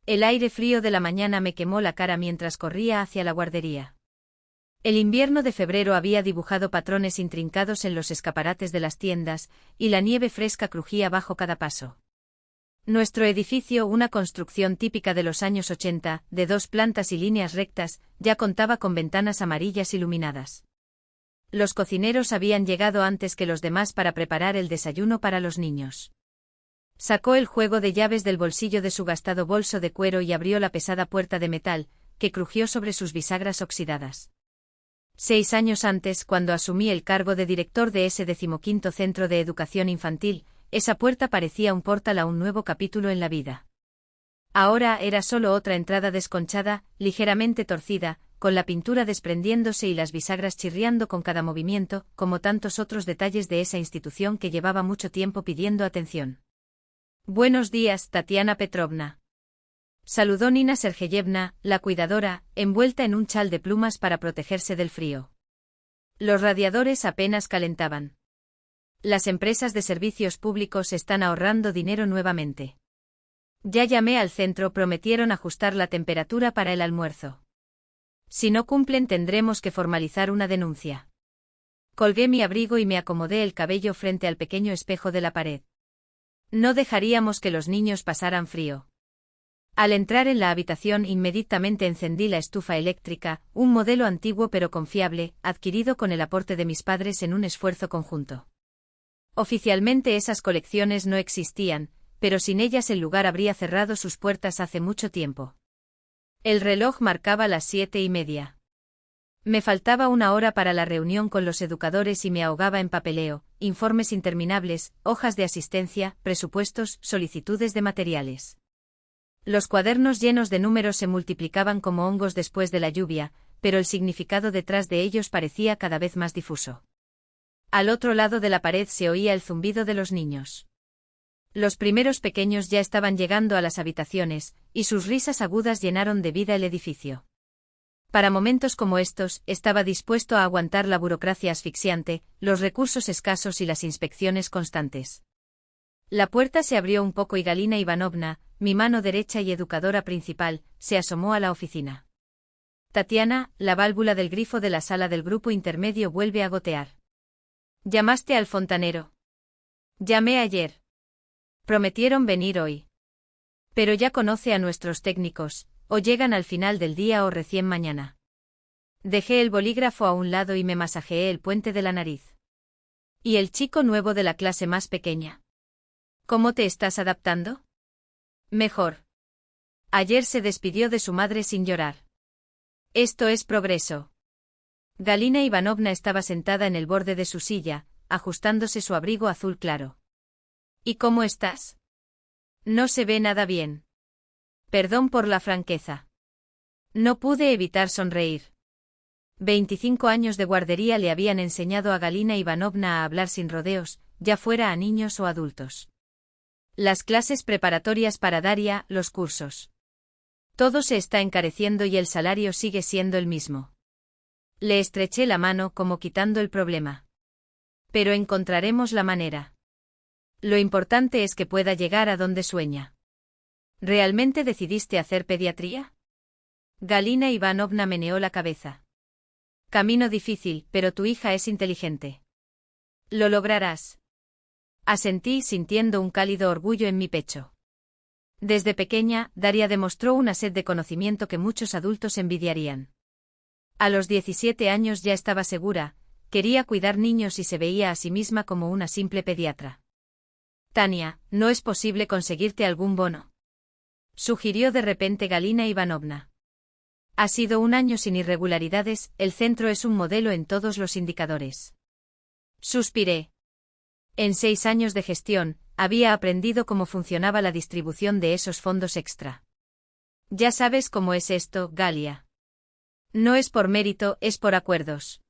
El aire frío de la mañana me quemó la cara mientras corría hacia la guardería. El invierno de febrero había dibujado patrones intrincados en los escaparates de las tiendas, y la nieve fresca crujía bajo cada paso. Nuestro edificio, una construcción típica de los años 80, de 2 plantas y líneas rectas, ya contaba con ventanas amarillas iluminadas. Los cocineros habían llegado antes que los demás para preparar el desayuno para los niños. Sacó el juego de llaves del bolsillo de su gastado bolso de cuero y abrió la pesada puerta de metal, que crujió sobre sus bisagras oxidadas. 6 años antes, cuando asumí el cargo de director de ese 15º centro de educación infantil, esa puerta parecía un portal a un nuevo capítulo en la vida. Ahora era solo otra entrada desconchada, ligeramente torcida, con la pintura desprendiéndose y las bisagras chirriando con cada movimiento, como tantos otros detalles de esa institución que llevaba mucho tiempo pidiendo atención. «Buenos días, Tatiana Petrovna», saludó Nina Sergeyevna, la cuidadora, envuelta en un chal de plumas para protegerse del frío. Los radiadores apenas calentaban. Las empresas de servicios públicos están ahorrando dinero nuevamente. Ya llamé al centro, prometieron ajustar la temperatura para el almuerzo. Si no cumplen tendremos que formalizar una denuncia. Colgué mi abrigo y me acomodé el cabello frente al pequeño espejo de la pared. No dejaríamos que los niños pasaran frío. Al entrar en la habitación inmediatamente encendí la estufa eléctrica, un modelo antiguo pero confiable, adquirido con el aporte de mis padres en un esfuerzo conjunto. Oficialmente esas colecciones no existían, pero sin ellas el lugar habría cerrado sus puertas hace mucho tiempo. El reloj marcaba las 7:30. Me faltaba 1 hora para la reunión con los educadores y me ahogaba en papeleo, informes interminables, hojas de asistencia, presupuestos, solicitudes de materiales. Los cuadernos llenos de números se multiplicaban como hongos después de la lluvia, pero el significado detrás de ellos parecía cada vez más difuso. Al otro lado de la pared se oía el zumbido de los niños. Los primeros pequeños ya estaban llegando a las habitaciones, y sus risas agudas llenaron de vida el edificio. Para momentos como estos, estaba dispuesto a aguantar la burocracia asfixiante, los recursos escasos y las inspecciones constantes. La puerta se abrió un poco y Galina Ivanovna, mi mano derecha y educadora principal, se asomó a la oficina. Tatiana, la válvula del grifo de la sala del grupo intermedio vuelve a gotear. ¿Llamaste al fontanero? Llamé ayer. Prometieron venir hoy. Pero ya conoce a nuestros técnicos, o llegan al final del día o recién mañana. Dejé el bolígrafo a un lado y me masajeé el puente de la nariz. ¿Y el chico nuevo de la clase más pequeña? ¿Cómo te estás adaptando? Mejor. Ayer se despidió de su madre sin llorar. Esto es progreso. Galina Ivanovna estaba sentada en el borde de su silla, ajustándose su abrigo azul claro. ¿Y cómo estás? No se ve nada bien. Perdón por la franqueza. No pude evitar sonreír. 25 años de guardería le habían enseñado a Galina Ivanovna a hablar sin rodeos, ya fuera a niños o adultos. Las clases preparatorias para Daria, los cursos. Todo se está encareciendo y el salario sigue siendo el mismo. Le estreché la mano como quitando el problema. Pero encontraremos la manera. Lo importante es que pueda llegar a donde sueña. ¿Realmente decidiste hacer pediatría? Galina Ivanovna meneó la cabeza. Camino difícil, pero tu hija es inteligente. Lo lograrás. Asentí sintiendo un cálido orgullo en mi pecho. Desde pequeña, Daria demostró una sed de conocimiento que muchos adultos envidiarían. A los 17 años ya estaba segura, quería cuidar niños y se veía a sí misma como una simple pediatra. Tania, ¿no es posible conseguirte algún bono?, sugirió de repente Galina Ivanovna. Ha sido un año sin irregularidades, el centro es un modelo en todos los indicadores. Suspiré. En 6 años de gestión, había aprendido cómo funcionaba la distribución de esos fondos extra. Ya sabes cómo es esto, Galia. No es por mérito, es por acuerdos.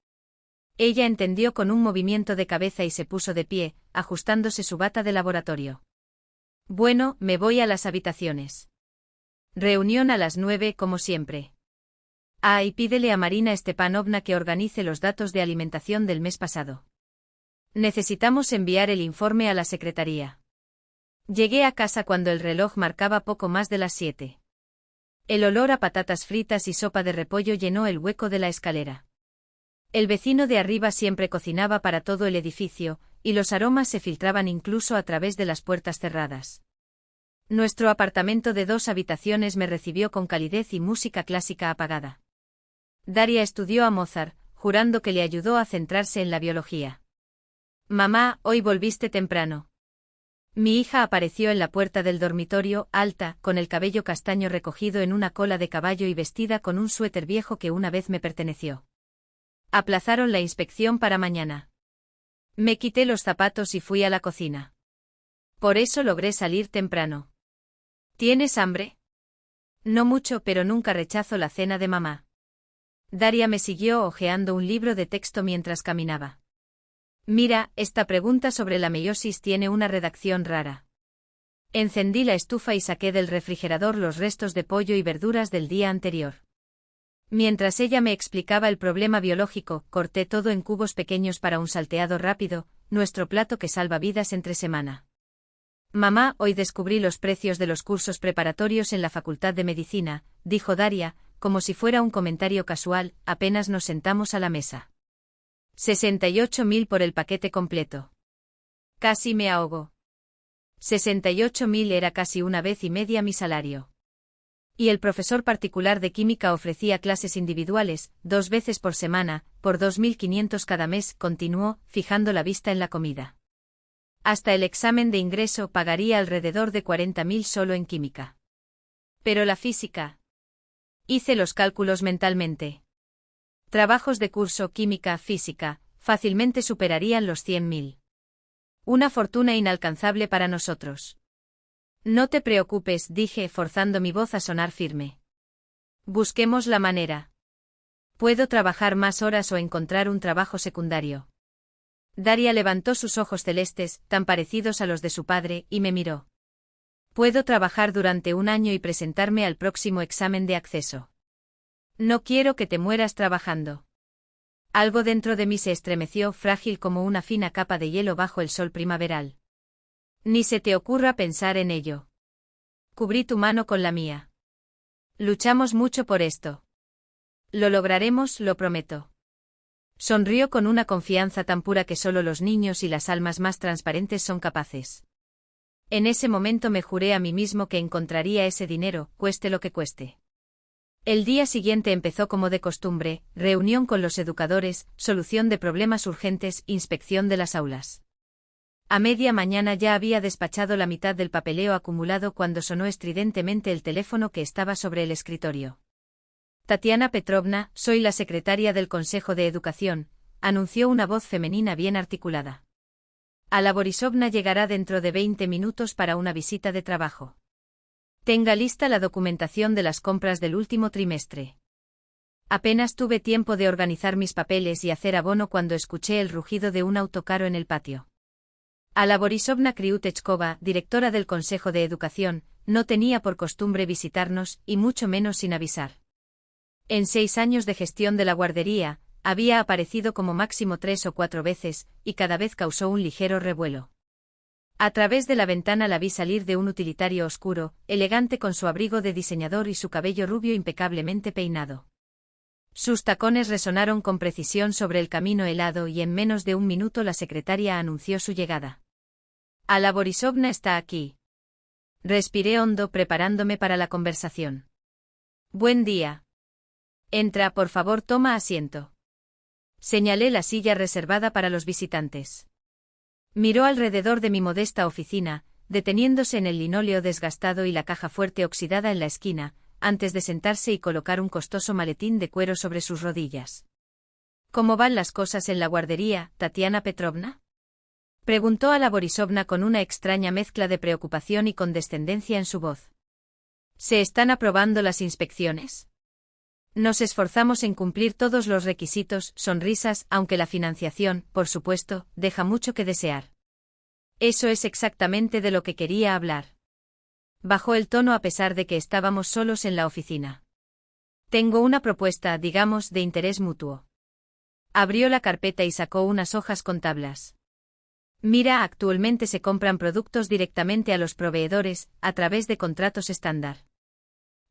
Ella entendió con un movimiento de cabeza y se puso de pie, ajustándose su bata de laboratorio. Bueno, me voy a las habitaciones. Reunión a las 9 como siempre. Ah, y pídele a Marina Stepanovna que organice los datos de alimentación del mes pasado. Necesitamos enviar el informe a la secretaría. Llegué a casa cuando el reloj marcaba poco más de las 7. El olor a patatas fritas y sopa de repollo llenó el hueco de la escalera. El vecino de arriba siempre cocinaba para todo el edificio, y los aromas se filtraban incluso a través de las puertas cerradas. Nuestro apartamento de 2 habitaciones me recibió con calidez y música clásica apagada. Daria estudió a Mozart, jurando que le ayudó a centrarse en la biología. Mamá, hoy volviste temprano. Mi hija apareció en la puerta del dormitorio, alta, con el cabello castaño recogido en una cola de caballo y vestida con un suéter viejo que una vez me perteneció. Aplazaron la inspección para mañana. Me quité los zapatos y fui a la cocina. Por eso logré salir temprano. ¿Tienes hambre? No mucho, pero nunca rechazo la cena de mamá. Daria me siguió hojeando un libro de texto mientras caminaba. Mira, esta pregunta sobre la meiosis tiene una redacción rara. Encendí la estufa y saqué del refrigerador los restos de pollo y verduras del día anterior. Mientras ella me explicaba el problema biológico, corté todo en cubos pequeños para un salteado rápido, nuestro plato que salva vidas entre semana. Mamá, hoy descubrí los precios de los cursos preparatorios en la Facultad de Medicina, dijo Daria, como si fuera un comentario casual, apenas nos sentamos a la mesa. 68.000 por el paquete completo. Casi me ahogo. 68.000 era casi 1,5 veces mi salario. Y el profesor particular de química ofrecía clases individuales, 2 veces por semana, por 2.500 cada mes, continuó, fijando la vista en la comida. Hasta el examen de ingreso pagaría alrededor de 40.000 solo en química. Pero la física. Hice los cálculos mentalmente. Trabajos de curso química, física, fácilmente superarían los 100.000. Una fortuna inalcanzable para nosotros. No te preocupes, dije, forzando mi voz a sonar firme. Busquemos la manera. Puedo trabajar más horas o encontrar un trabajo secundario. Daria levantó sus ojos celestes, tan parecidos a los de su padre, y me miró. Puedo trabajar durante 1 año y presentarme al próximo examen de acceso. No quiero que te mueras trabajando. Algo dentro de mí se estremeció, frágil como una fina capa de hielo bajo el sol primaveral. Ni se te ocurra pensar en ello. Cubrí tu mano con la mía. Luchamos mucho por esto. Lo lograremos, lo prometo. Sonrió con una confianza tan pura que solo los niños y las almas más transparentes son capaces. En ese momento me juré a mí mismo que encontraría ese dinero, cueste lo que cueste. El día siguiente empezó como de costumbre, reunión con los educadores, solución de problemas urgentes, inspección de las aulas. A media mañana ya había despachado la mitad del papeleo acumulado cuando sonó estridentemente el teléfono que estaba sobre el escritorio. Tatiana Petrovna, soy la secretaria del Consejo de Educación, anunció una voz femenina bien articulada. Ala Borisovna llegará dentro de 20 minutos para una visita de trabajo. Tenga lista la documentación de las compras del último trimestre. Apenas tuve tiempo de organizar mis papeles y hacer abono cuando escuché el rugido de un autocaro en el patio. Ala Borisovna Kriutechkova, directora del Consejo de Educación, no tenía por costumbre visitarnos, y mucho menos sin avisar. En 6 años de gestión de la guardería, había aparecido como máximo 3 o 4 veces, y cada vez causó un ligero revuelo. A través de la ventana la vi salir de un utilitario oscuro, elegante con su abrigo de diseñador y su cabello rubio impecablemente peinado. Sus tacones resonaron con precisión sobre el camino helado y en menos de 1 minuto la secretaria anunció su llegada. Ala Borisovna está aquí. Respiré hondo preparándome para la conversación. Buen día. Entra, por favor, toma asiento. Señalé la silla reservada para los visitantes. Miró alrededor de mi modesta oficina, deteniéndose en el linóleo desgastado y la caja fuerte oxidada en la esquina, antes de sentarse y colocar un costoso maletín de cuero sobre sus rodillas. ¿Cómo van las cosas en la guardería, Tatiana Petrovna? Preguntó Ala Borisovna con una extraña mezcla de preocupación y condescendencia en su voz. ¿Se están aprobando las inspecciones? Nos esforzamos en cumplir todos los requisitos, sonrisas, aunque la financiación, por supuesto, deja mucho que desear. Eso es exactamente de lo que quería hablar. Bajó el tono a pesar de que estábamos solos en la oficina. Tengo una propuesta, digamos, de interés mutuo. Abrió la carpeta y sacó unas hojas con tablas. Mira, actualmente se compran productos directamente a los proveedores, a través de contratos estándar.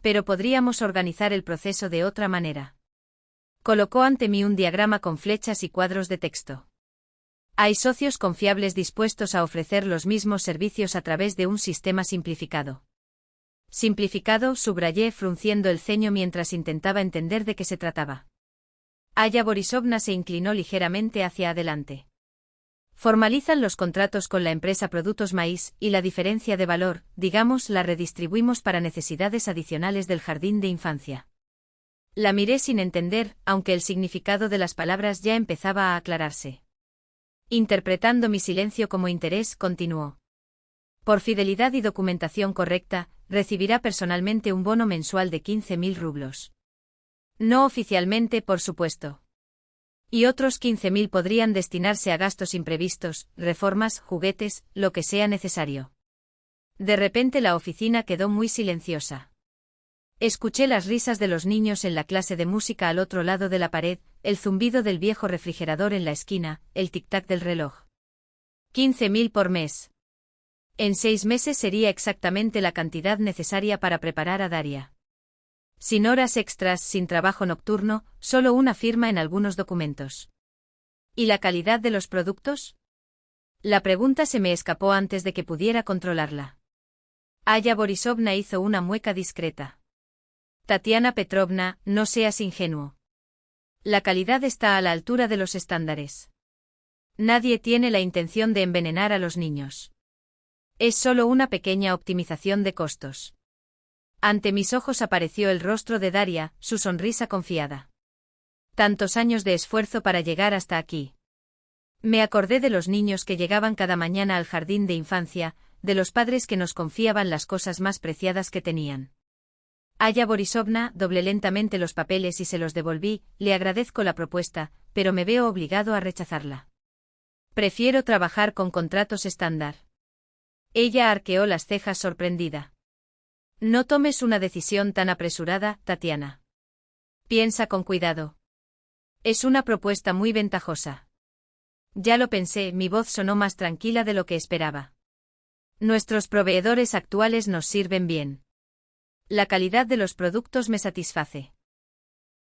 Pero podríamos organizar el proceso de otra manera. Colocó ante mí un diagrama con flechas y cuadros de texto. Hay socios confiables dispuestos a ofrecer los mismos servicios a través de un sistema simplificado. Simplificado, subrayé frunciendo el ceño mientras intentaba entender de qué se trataba. Aya Borisovna se inclinó ligeramente hacia adelante. Formalizan los contratos con la empresa Productos Maíz y la diferencia de valor, digamos, la redistribuimos para necesidades adicionales del jardín de infancia. La miré sin entender, aunque el significado de las palabras ya empezaba a aclararse. Interpretando mi silencio como interés, continuó. Por fidelidad y documentación correcta, recibirá personalmente un bono mensual de 15.000 rublos. No oficialmente, por supuesto. Y otros 15.000 podrían destinarse a gastos imprevistos, reformas, juguetes, lo que sea necesario. De repente la oficina quedó muy silenciosa. Escuché las risas de los niños en la clase de música al otro lado de la pared, el zumbido del viejo refrigerador en la esquina, el tic-tac del reloj. 15.000 por mes. En 6 meses sería exactamente la cantidad necesaria para preparar a Daria. Sin horas extras, sin trabajo nocturno, solo una firma en algunos documentos. ¿Y la calidad de los productos? La pregunta se me escapó antes de que pudiera controlarla. Aya Borisovna hizo una mueca discreta. Tatiana Petrovna, no seas ingenuo. La calidad está a la altura de los estándares. Nadie tiene la intención de envenenar a los niños. Es solo una pequeña optimización de costos. Ante mis ojos apareció el rostro de Daria, su sonrisa confiada. Tantos años de esfuerzo para llegar hasta aquí. Me acordé de los niños que llegaban cada mañana al jardín de infancia, de los padres que nos confiaban las cosas más preciadas que tenían. Aya Borisovna, doblé lentamente los papeles y se los devolví, le agradezco la propuesta, pero me veo obligado a rechazarla. Prefiero trabajar con contratos estándar. Ella arqueó las cejas sorprendida. No tomes una decisión tan apresurada, Tatiana. Piensa con cuidado. Es una propuesta muy ventajosa. Ya lo pensé, mi voz sonó más tranquila de lo que esperaba. Nuestros proveedores actuales nos sirven bien. La calidad de los productos me satisface.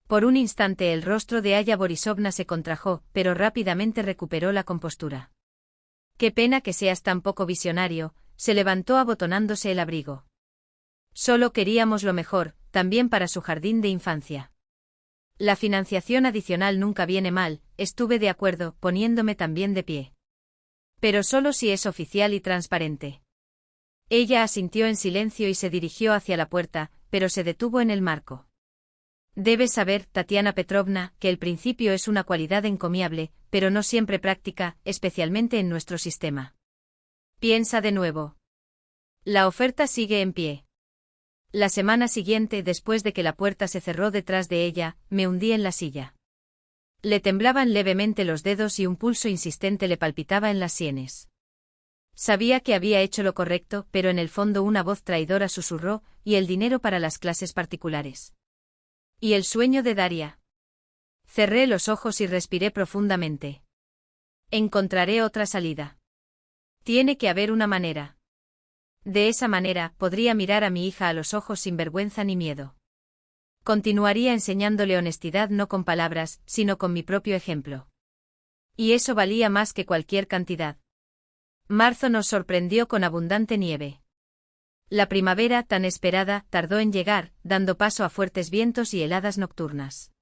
Por un instante el rostro de Aya Borisovna se contrajo, pero rápidamente recuperó la compostura. Qué pena que seas tan poco visionario, se levantó abotonándose el abrigo. Solo queríamos lo mejor, también para su jardín de infancia. La financiación adicional nunca viene mal, estuve de acuerdo, poniéndome también de pie. Pero solo si es oficial y transparente. Ella asintió en silencio y se dirigió hacia la puerta, pero se detuvo en el marco. Debes saber, Tatiana Petrovna, que el principio es una cualidad encomiable, pero no siempre práctica, especialmente en nuestro sistema. Piensa de nuevo. La oferta sigue en pie. La semana siguiente, después de que la puerta se cerró detrás de ella, me hundí en la silla. Le temblaban levemente los dedos y un pulso insistente le palpitaba en las sienes. Sabía que había hecho lo correcto, pero en el fondo una voz traidora susurró, y el dinero para las clases particulares. ¿Y el sueño de Daria? Cerré los ojos y respiré profundamente. Encontraré otra salida. Tiene que haber una manera. De esa manera, podría mirar a mi hija a los ojos sin vergüenza ni miedo. Continuaría enseñándole honestidad no con palabras, sino con mi propio ejemplo. Y eso valía más que cualquier cantidad. Marzo nos sorprendió con abundante nieve. La primavera, tan esperada, tardó en llegar, dando paso a fuertes vientos y heladas nocturnas.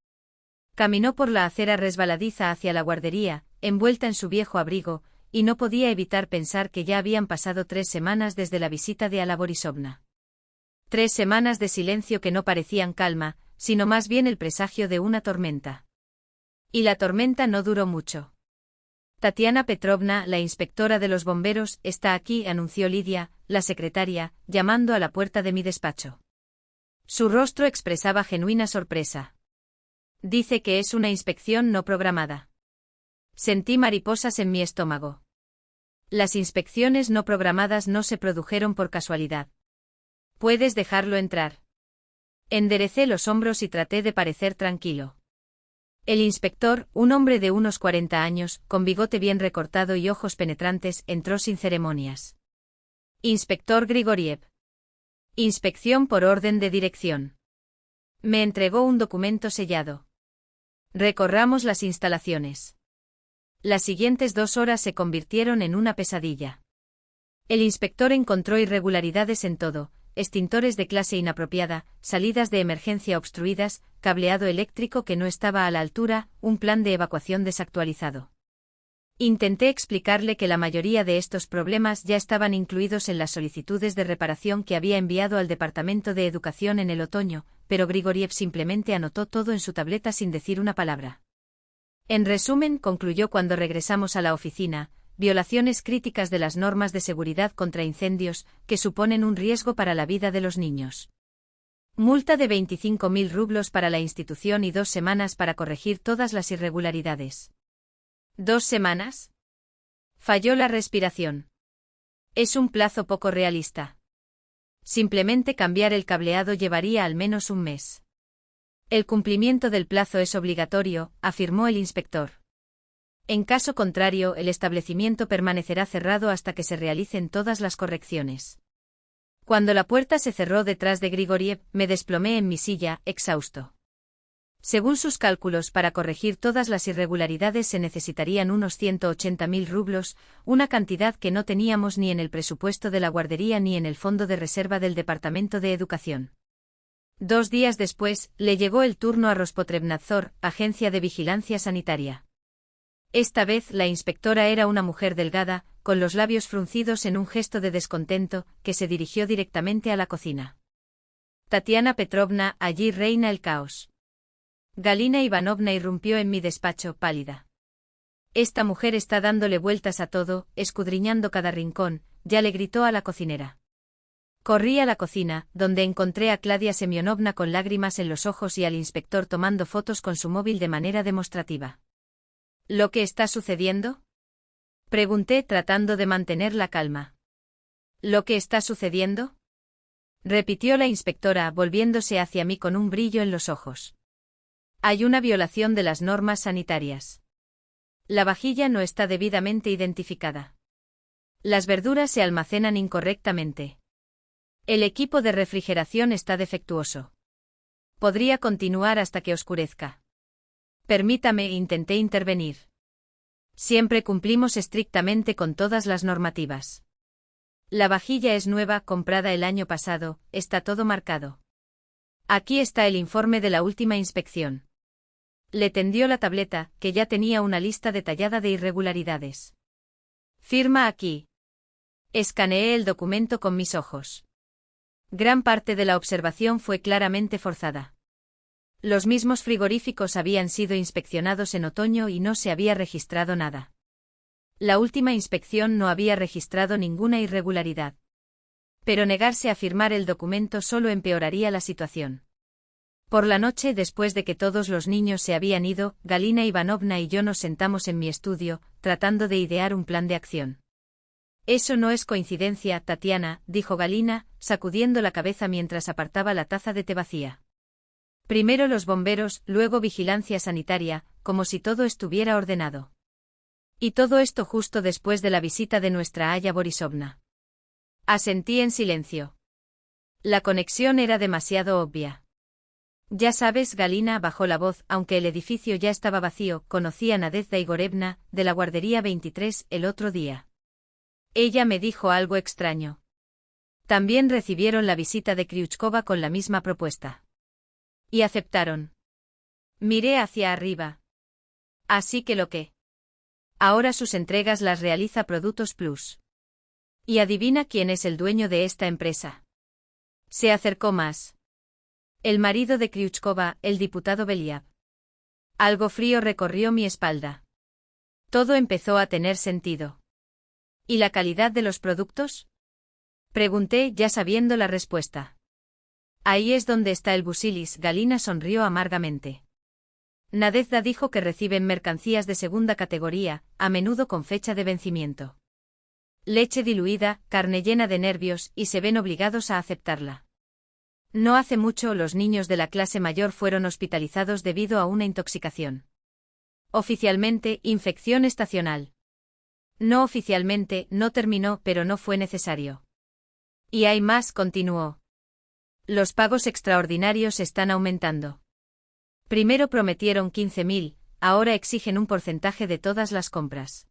Caminó por la acera resbaladiza hacia la guardería, envuelta en su viejo abrigo, y no podía evitar pensar que ya habían pasado 3 semanas desde la visita de Aya Borisovna. 3 semanas de silencio que no parecían calma, sino más bien el presagio de una tormenta. Y la tormenta no duró mucho. Tatiana Petrovna, la inspectora de los bomberos, está aquí, anunció Lidia, la secretaria, llamando a la puerta de mi despacho. Su rostro expresaba genuina sorpresa. Dice que es una inspección no programada. Sentí mariposas en mi estómago. Las inspecciones no programadas no se produjeron por casualidad. Puedes dejarlo entrar. Enderecé los hombros y traté de parecer tranquilo. El inspector, un hombre de unos 40 años, con bigote bien recortado y ojos penetrantes, entró sin ceremonias. Inspector Grigoriev. Inspección por orden de dirección. Me entregó un documento sellado. Recorramos las instalaciones. Las siguientes 2 horas se convirtieron en una pesadilla. El inspector encontró irregularidades en todo: extintores de clase inapropiada, salidas de emergencia obstruidas, cableado eléctrico que no estaba a la altura, un plan de evacuación desactualizado. Intenté explicarle que la mayoría de estos problemas ya estaban incluidos en las solicitudes de reparación que había enviado al Departamento de Educación en el otoño, pero Grigoriev simplemente anotó todo en su tableta sin decir una palabra. En resumen, concluyó cuando regresamos a la oficina, violaciones críticas de las normas de seguridad contra incendios, que suponen un riesgo para la vida de los niños. Multa de 25.000 rublos para la institución y 2 semanas para corregir todas las irregularidades. ¿2 semanas? Falló la respiración. Es un plazo poco realista. Simplemente cambiar el cableado llevaría al menos un mes. El cumplimiento del plazo es obligatorio, afirmó el inspector. En caso contrario, el establecimiento permanecerá cerrado hasta que se realicen todas las correcciones. Cuando la puerta se cerró detrás de Grigoriev, me desplomé en mi silla, exhausto. Según sus cálculos, para corregir todas las irregularidades se necesitarían unos 180.000 rublos, una cantidad que no teníamos ni en el presupuesto de la guardería ni en el fondo de reserva del Departamento de Educación. 2 días después, le llegó el turno a Rospotrebnadzor, Agencia de Vigilancia Sanitaria. Esta vez la inspectora era una mujer delgada, con los labios fruncidos en un gesto de descontento, que se dirigió directamente a la cocina. Tatiana Petrovna, allí reina el caos. Galina Ivanovna irrumpió en mi despacho, pálida. Esta mujer está dándole vueltas a todo, escudriñando cada rincón, ya le gritó a la cocinera. Corrí a la cocina, donde encontré a Claudia Semyonovna con lágrimas en los ojos y al inspector tomando fotos con su móvil de manera demostrativa. ¿Lo que está sucediendo? Pregunté tratando de mantener la calma. ¿Lo que está sucediendo? Repitió la inspectora, volviéndose hacia mí con un brillo en los ojos. Hay una violación de las normas sanitarias. La vajilla no está debidamente identificada. Las verduras se almacenan incorrectamente. El equipo de refrigeración está defectuoso. Podría continuar hasta que oscurezca. Permítame, intenté intervenir. Siempre cumplimos estrictamente con todas las normativas. La vajilla es nueva, comprada el año pasado, está todo marcado. Aquí está el informe de la última inspección. Le tendió la tableta, que ya tenía una lista detallada de irregularidades. Firma aquí. Escaneé el documento con mis ojos. Gran parte de la observación fue claramente forzada. Los mismos frigoríficos habían sido inspeccionados en otoño y no se había registrado nada. La última inspección no había registrado ninguna irregularidad. Pero negarse a firmar el documento solo empeoraría la situación. Por la noche, después de que todos los niños se habían ido, Galina Ivanovna y yo nos sentamos en mi estudio, tratando de idear un plan de acción. Eso no es coincidencia, Tatiana, dijo Galina, sacudiendo la cabeza mientras apartaba la taza de té vacía. Primero los bomberos, luego vigilancia sanitaria, como si todo estuviera ordenado. Y todo esto justo después de la visita de nuestra aya Borisovna. Asentí en silencio. La conexión era demasiado obvia. Ya sabes, Galina bajó la voz, aunque el edificio ya estaba vacío, conocí a Nadezhda Igorevna, de la guardería 23, el otro día. Ella me dijo algo extraño. También recibieron la visita de Kryuchkova con la misma propuesta. Y aceptaron. Miré hacia arriba. Así que lo que. Ahora sus entregas las realiza Productos Plus. Y adivina quién es el dueño de esta empresa. Se acercó más. El marido de Kryuchkova, el diputado Beliab. Algo frío recorrió mi espalda. Todo empezó a tener sentido. ¿Y la calidad de los productos? Pregunté, ya sabiendo la respuesta. Ahí es donde está el busilis, Galina sonrió amargamente. Nadezhda dijo que reciben mercancías de segunda categoría, a menudo con fecha de vencimiento. Leche diluida, carne llena de nervios, y se ven obligados a aceptarla. No hace mucho los niños de la clase mayor fueron hospitalizados debido a una intoxicación. Oficialmente, infección estacional. No oficialmente, no terminó, pero no fue necesario. Y hay más, continuó. Los pagos extraordinarios están aumentando. Primero prometieron 15.000, ahora exigen un porcentaje de todas las compras.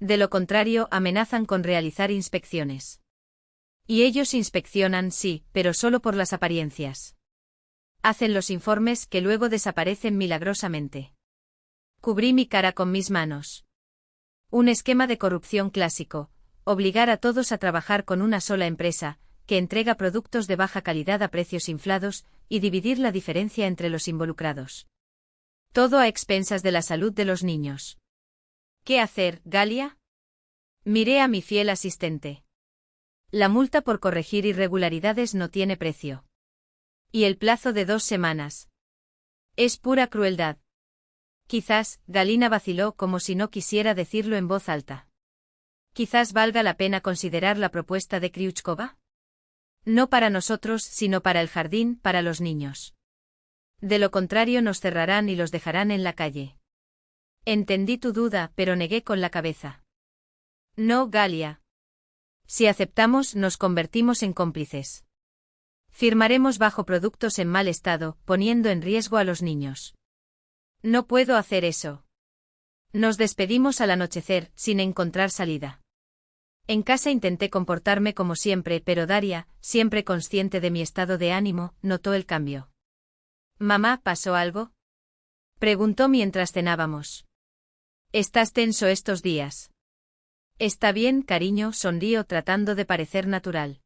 De lo contrario, amenazan con realizar inspecciones. Y ellos inspeccionan, sí, pero solo por las apariencias. Hacen los informes que luego desaparecen milagrosamente. Cubrí mi cara con mis manos. Un esquema de corrupción clásico, obligar a todos a trabajar con una sola empresa, que entrega productos de baja calidad a precios inflados, y dividir la diferencia entre los involucrados. Todo a expensas de la salud de los niños. ¿Qué hacer, Galia? Miré a mi fiel asistente. La multa por corregir irregularidades no tiene precio. Y el plazo de 2 semanas. Es pura crueldad. Quizás, Galina vaciló como si no quisiera decirlo en voz alta. Quizás valga la pena considerar la propuesta de Kryuchkova. No para nosotros, sino para el jardín, para los niños. De lo contrario nos cerrarán y los dejarán en la calle. Entendí tu duda, pero negué con la cabeza. No, Galia. Si aceptamos, nos convertimos en cómplices. Firmaremos bajo productos en mal estado, poniendo en riesgo a los niños. No puedo hacer eso. Nos despedimos al anochecer, sin encontrar salida. En casa intenté comportarme como siempre, pero Daria, siempre consciente de mi estado de ánimo, notó el cambio. «Mamá, ¿pasó algo?», preguntó mientras cenábamos. «¿Estás tenso estos días?». «Está bien, cariño», sonrío tratando de parecer natural.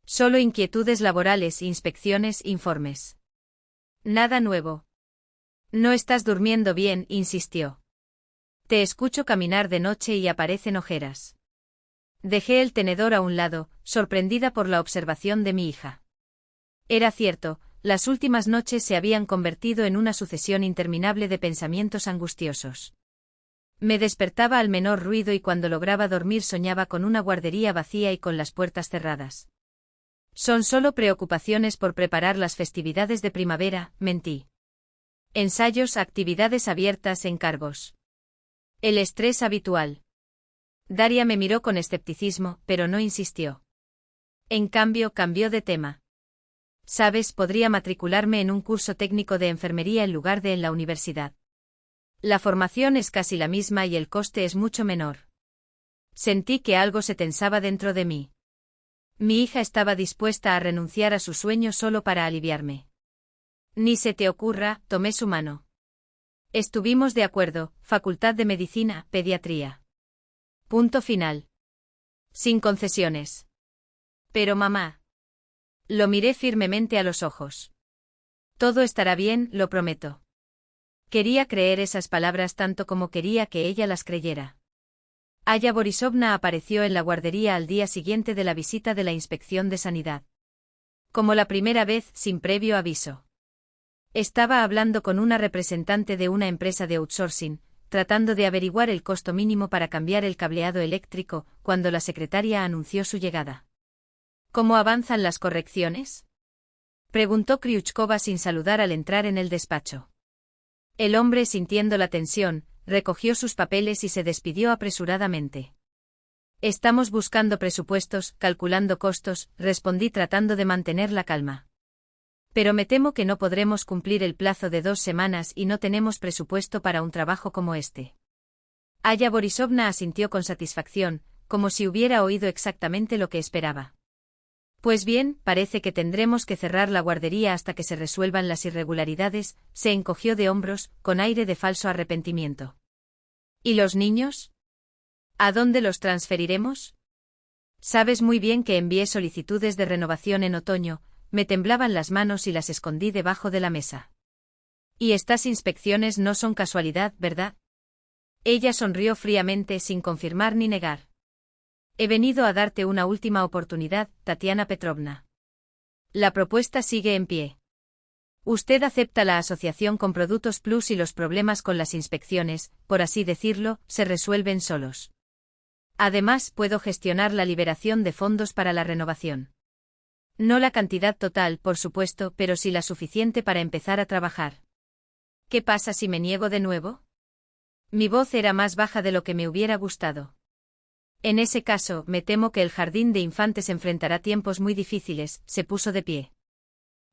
«Solo inquietudes laborales, inspecciones, informes». «Nada nuevo». «No estás durmiendo bien», insistió. «Te escucho caminar de noche y aparecen ojeras». Dejé el tenedor a un lado, sorprendida por la observación de mi hija. Era cierto, las últimas noches se habían convertido en una sucesión interminable de pensamientos angustiosos. Me despertaba al menor ruido y cuando lograba dormir soñaba con una guardería vacía y con las puertas cerradas. Son solo preocupaciones por preparar las festividades de primavera, mentí. Ensayos, actividades abiertas, encargos. El estrés habitual. Daria me miró con escepticismo, pero no insistió. En cambio, cambió de tema. Sabes, podría matricularme en un curso técnico de enfermería en lugar de en la universidad. La formación es casi la misma y el coste es mucho menor. Sentí que algo se tensaba dentro de mí. Mi hija estaba dispuesta a renunciar a su sueño solo para aliviarme. Ni se te ocurra, tomé su mano. Estuvimos de acuerdo, Facultad de Medicina, Pediatría. Punto final. Sin concesiones. Pero mamá. Lo miré firmemente a los ojos. Todo estará bien, lo prometo. Quería creer esas palabras tanto como quería que ella las creyera. Aya Borisovna apareció en la guardería al día siguiente de la visita de la inspección de sanidad. Como la primera vez, sin previo aviso. Estaba hablando con una representante de una empresa de outsourcing, tratando de averiguar el costo mínimo para cambiar el cableado eléctrico, cuando la secretaria anunció su llegada. ¿Cómo avanzan las correcciones?, preguntó Kryuchkova sin saludar al entrar en el despacho. El hombre, sintiendo la tensión, recogió sus papeles y se despidió apresuradamente. Estamos buscando presupuestos, calculando costos, respondí tratando de mantener la calma. Pero me temo que no podremos cumplir el plazo de 2 semanas y no tenemos presupuesto para un trabajo como este. Aya Borisovna asintió con satisfacción, como si hubiera oído exactamente lo que esperaba. Pues bien, parece que tendremos que cerrar la guardería hasta que se resuelvan las irregularidades, se encogió de hombros, con aire de falso arrepentimiento. ¿Y los niños? ¿A dónde los transferiremos? Sabes muy bien que envié solicitudes de renovación en otoño, me temblaban las manos y las escondí debajo de la mesa. Y estas inspecciones no son casualidad, ¿verdad? Ella sonrió fríamente sin confirmar ni negar. He venido a darte una última oportunidad, Tatiana Petrovna. La propuesta sigue en pie. Usted acepta la asociación con Productos Plus y los problemas con las inspecciones, por así decirlo, se resuelven solos. Además, puedo gestionar la liberación de fondos para la renovación. No la cantidad total, por supuesto, pero sí la suficiente para empezar a trabajar. ¿Qué pasa si me niego de nuevo? Mi voz era más baja de lo que me hubiera gustado. En ese caso, me temo que el jardín de infantes enfrentará tiempos muy difíciles, se puso de pie.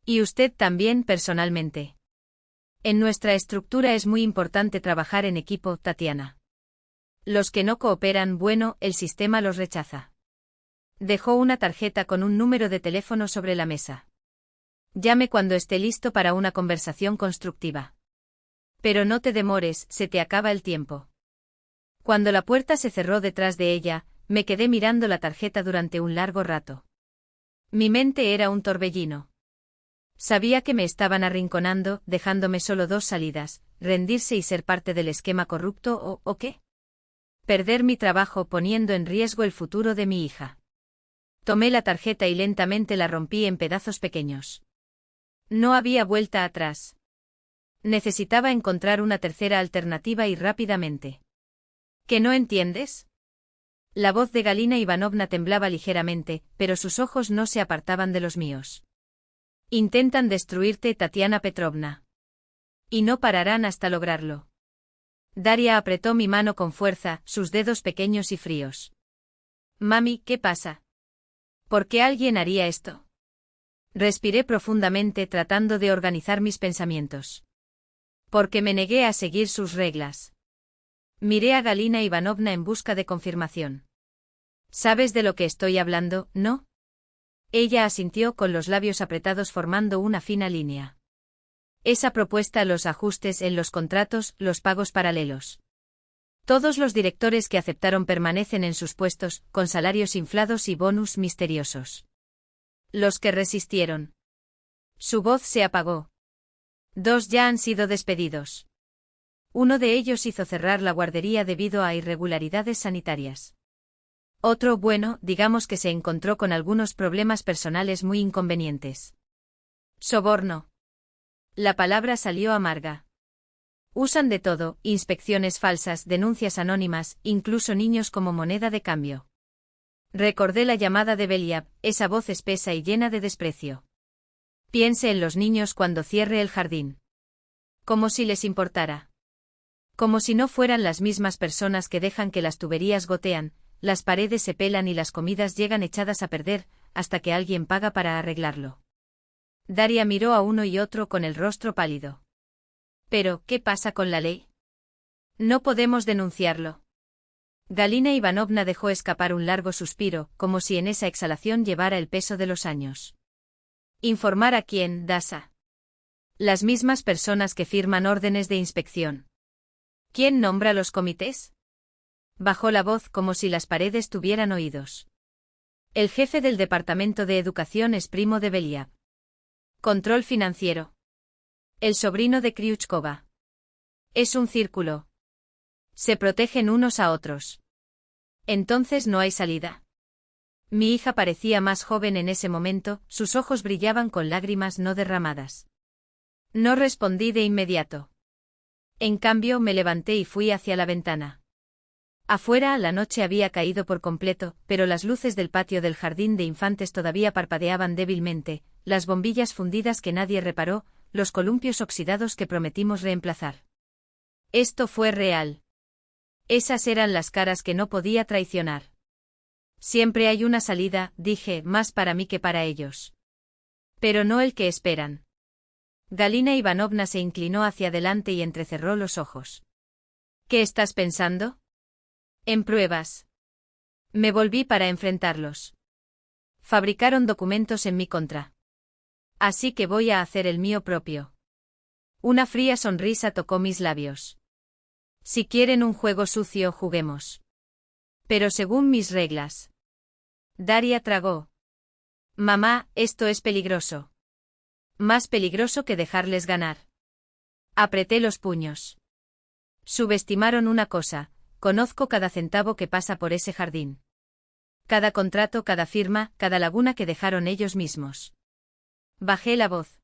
Y usted también personalmente. En nuestra estructura es muy importante trabajar en equipo, Tatiana. Los que no cooperan, bueno, el sistema los rechaza. Dejó una tarjeta con un número de teléfono sobre la mesa. Llame cuando esté listo para una conversación constructiva. Pero no te demores, se te acaba el tiempo. Cuando la puerta se cerró detrás de ella, me quedé mirando la tarjeta durante un largo rato. Mi mente era un torbellino. Sabía que me estaban arrinconando, dejándome solo dos salidas: rendirse y ser parte del esquema corrupto o ¿qué? Perder mi trabajo poniendo en riesgo el futuro de mi hija. Tomé la tarjeta y lentamente la rompí en pedazos pequeños. No había vuelta atrás. Necesitaba encontrar una tercera alternativa y rápidamente. ¿Qué no entiendes? La voz de Galina Ivanovna temblaba ligeramente, pero sus ojos no se apartaban de los míos. Intentan destruirte, Tatiana Petrovna. Y no pararán hasta lograrlo. Daria apretó mi mano con fuerza, sus dedos pequeños y fríos. Mami, ¿qué pasa? ¿Por qué alguien haría esto? Respiré profundamente tratando de organizar mis pensamientos. Porque me negué a seguir sus reglas. Miré a Galina Ivanovna en busca de confirmación. ¿Sabes de lo que estoy hablando, no? Ella asintió con los labios apretados formando una fina línea. Esa propuesta, los ajustes en los contratos, los pagos paralelos. Todos los directores que aceptaron permanecen en sus puestos, con salarios inflados y bonus misteriosos. Los que resistieron. Su voz se apagó. 2 ya han sido despedidos. Uno de ellos hizo cerrar la guardería debido a irregularidades sanitarias. Otro, bueno, digamos que se encontró con algunos problemas personales muy inconvenientes. Soborno. La palabra salió amarga. Usan de todo: inspecciones falsas, denuncias anónimas, incluso niños como moneda de cambio. Recordé la llamada de Beliab, esa voz espesa y llena de desprecio. Piense en los niños cuando cierre el jardín. Como si les importara. Como si no fueran las mismas personas que dejan que las tuberías gotean, las paredes se pelan y las comidas llegan echadas a perder, hasta que alguien paga para arreglarlo. Daria miró a uno y otro con el rostro pálido. Pero, ¿qué pasa con la ley? No podemos denunciarlo. Galina Ivanovna dejó escapar un largo suspiro, como si en esa exhalación llevara el peso de los años. ¿Informar a quién, Dasa? Las mismas personas que firman órdenes de inspección. ¿Quién nombra los comités? Bajó la voz como si las paredes tuvieran oídos. El jefe del departamento de educación es primo de Beliab. Control financiero. El sobrino de Kryuchkova. Es un círculo. Se protegen unos a otros. Entonces no hay salida. Mi hija parecía más joven en ese momento, sus ojos brillaban con lágrimas no derramadas. No respondí de inmediato. En cambio, me levanté y fui hacia la ventana. Afuera la noche había caído por completo, pero las luces del patio del jardín de infantes todavía parpadeaban débilmente, las bombillas fundidas que nadie reparó, los columpios oxidados que prometimos reemplazar. Esto fue real. Esas eran las caras que no podía traicionar. Siempre hay una salida, dije, más para mí que para ellos. Pero no el que esperan. Galina Ivanovna se inclinó hacia adelante y entrecerró los ojos. ¿Qué estás pensando? En pruebas. Me volví para enfrentarlos. Fabricaron documentos en mi contra. Así que voy a hacer el mío propio. Una fría sonrisa tocó mis labios. Si quieren un juego sucio, juguemos. Pero según mis reglas. Daria tragó. Mamá, esto es peligroso. Más peligroso que dejarles ganar. Apreté los puños. Subestimaron una cosa: conozco cada centavo que pasa por ese jardín. Cada contrato, cada firma, cada laguna que dejaron ellos mismos. Bajé la voz.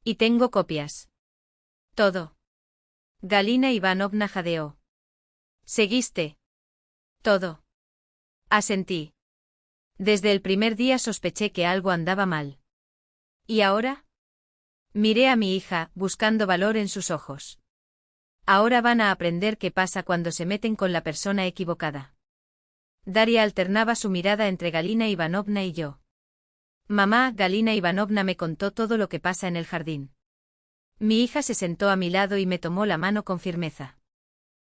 Y tengo copias. Todo. Galina Ivanovna jadeó. ¿Seguiste? Todo. Asentí. Desde el primer día sospeché que algo andaba mal. ¿Y ahora? Miré a mi hija, buscando valor en sus ojos. Ahora van a aprender qué pasa cuando se meten con la persona equivocada. Daria alternaba su mirada entre Galina Ivanovna y yo. Mamá, Galina Ivanovna me contó todo lo que pasa en el jardín. Mi hija se sentó a mi lado y me tomó la mano con firmeza.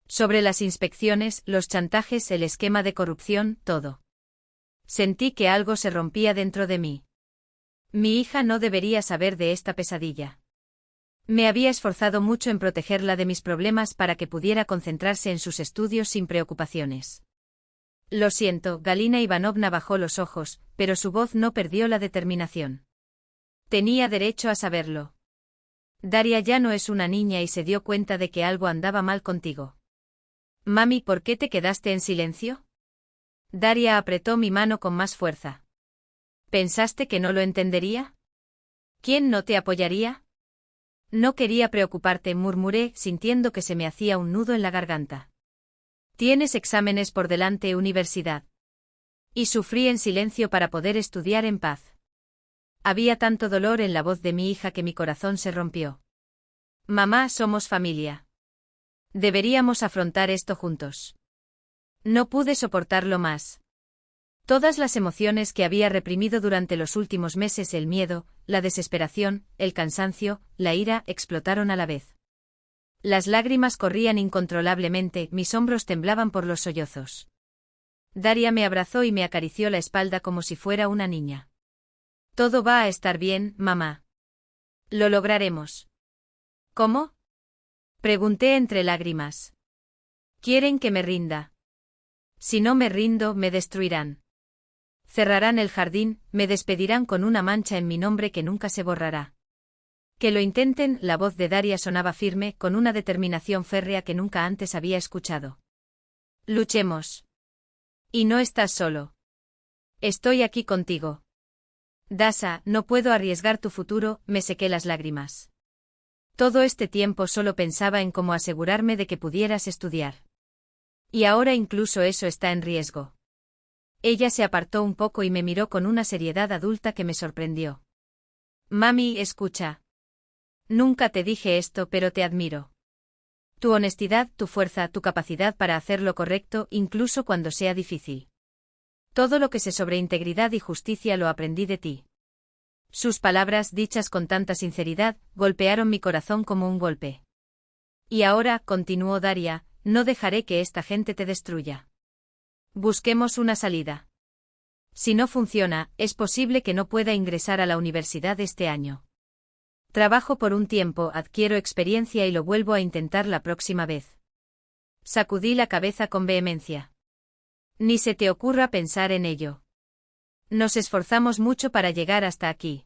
Sobre las inspecciones, los chantajes, el esquema de corrupción, todo. Sentí que algo se rompía dentro de mí. Mi hija no debería saber de esta pesadilla. Me había esforzado mucho en protegerla de mis problemas para que pudiera concentrarse en sus estudios sin preocupaciones. Lo siento, Galina Ivanovna bajó los ojos, pero su voz no perdió la determinación. Tenía derecho a saberlo. Daria ya no es una niña y se dio cuenta de que algo andaba mal contigo. Mami, ¿por qué te quedaste en silencio? Daria apretó mi mano con más fuerza. ¿Pensaste que no lo entendería? ¿Quién no te apoyaría? No quería preocuparte, murmuré, sintiendo que se me hacía un nudo en la garganta. Tienes exámenes por delante, universidad. Y sufrí en silencio para poder estudiar en paz. Había tanto dolor en la voz de mi hija que mi corazón se rompió. Mamá, somos familia. Deberíamos afrontar esto juntos. No pude soportarlo más. Todas las emociones que había reprimido durante los últimos meses, el miedo, la desesperación, el cansancio, la ira, explotaron a la vez. Las lágrimas corrían incontrolablemente, mis hombros temblaban por los sollozos. Daria me abrazó y me acarició la espalda como si fuera una niña. Todo va a estar bien, mamá. Lo lograremos. ¿Cómo? Pregunté entre lágrimas. Quieren que me rinda. Si no me rindo, me destruirán. Cerrarán el jardín, me despedirán con una mancha en mi nombre que nunca se borrará. Que lo intenten, la voz de Daria sonaba firme, con una determinación férrea que nunca antes había escuchado. Luchemos. Y no estás solo. Estoy aquí contigo. Dasa, no puedo arriesgar tu futuro, me sequé las lágrimas. Todo este tiempo solo pensaba en cómo asegurarme de que pudieras estudiar. Y ahora incluso eso está en riesgo. Ella se apartó un poco y me miró con una seriedad adulta que me sorprendió. Mami, escucha. Nunca te dije esto, pero te admiro. Tu honestidad, tu fuerza, tu capacidad para hacer lo correcto, incluso cuando sea difícil. Todo lo que sé sobre integridad y justicia lo aprendí de ti. Sus palabras, dichas con tanta sinceridad, golpearon mi corazón como un golpe. Y ahora, continuó Daria, no dejaré que esta gente te destruya. Busquemos una salida. Si no funciona, es posible que no pueda ingresar a la universidad este año. Trabajo por un tiempo, adquiero experiencia y lo vuelvo a intentar la próxima vez. Sacudí la cabeza con vehemencia. Ni se te ocurra pensar en ello. Nos esforzamos mucho para llegar hasta aquí.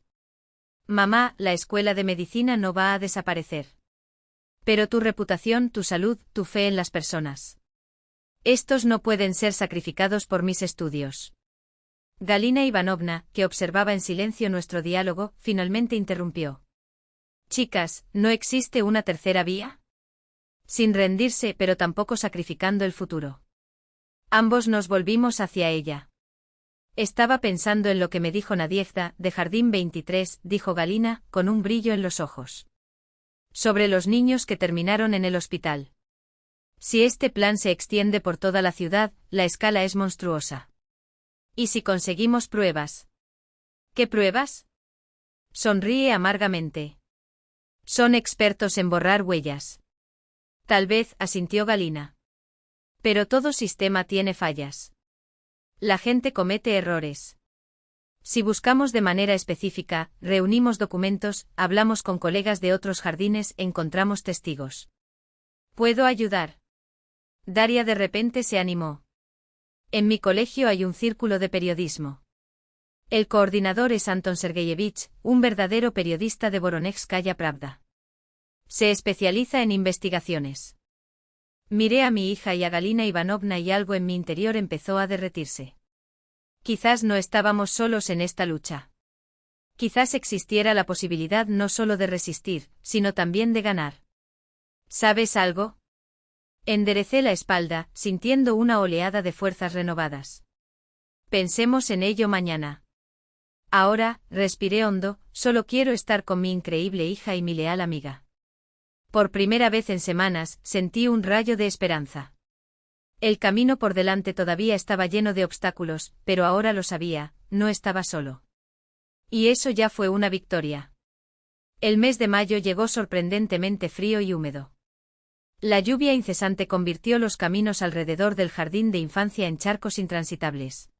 Mamá, la escuela de medicina no va a desaparecer. Pero tu reputación, tu salud, tu fe en las personas. Estos no pueden ser sacrificados por mis estudios. Galina Ivanovna, que observaba en silencio nuestro diálogo, finalmente interrumpió. Chicas, ¿no existe una tercera vía? Sin rendirse, pero tampoco sacrificando el futuro. Ambos nos volvimos hacia ella. Estaba pensando en lo que me dijo Nadiezda, de Jardín 23, dijo Galina, con un brillo en los ojos. Sobre los niños que terminaron en el hospital. Si este plan se extiende por toda la ciudad, la escala es monstruosa. ¿Y si conseguimos pruebas? ¿Qué pruebas? Sonríe amargamente. Son expertos en borrar huellas. Tal vez, asintió Galina. Pero todo sistema tiene fallas. La gente comete errores. Si buscamos de manera específica, reunimos documentos, hablamos con colegas de otros jardines, encontramos testigos. ¿Puedo ayudar? Daria de repente se animó. En mi colegio hay un círculo de periodismo. El coordinador es Anton Sergeyevich, un verdadero periodista de Voronezhskaya Pravda. Se especializa en investigaciones. Miré a mi hija y a Galina Ivanovna y algo en mi interior empezó a derretirse. Quizás no estábamos solos en esta lucha. Quizás existiera la posibilidad no solo de resistir, sino también de ganar. ¿Sabes algo? Enderecé la espalda, sintiendo una oleada de fuerzas renovadas. Pensemos en ello mañana. Ahora, respiré hondo, solo quiero estar con mi increíble hija y mi leal amiga. Por primera vez en semanas, sentí un rayo de esperanza. El camino por delante todavía estaba lleno de obstáculos, pero ahora lo sabía, no estaba solo. Y eso ya fue una victoria. El mes de mayo llegó sorprendentemente frío y húmedo. La lluvia incesante convirtió los caminos alrededor del jardín de infancia en charcos intransitables.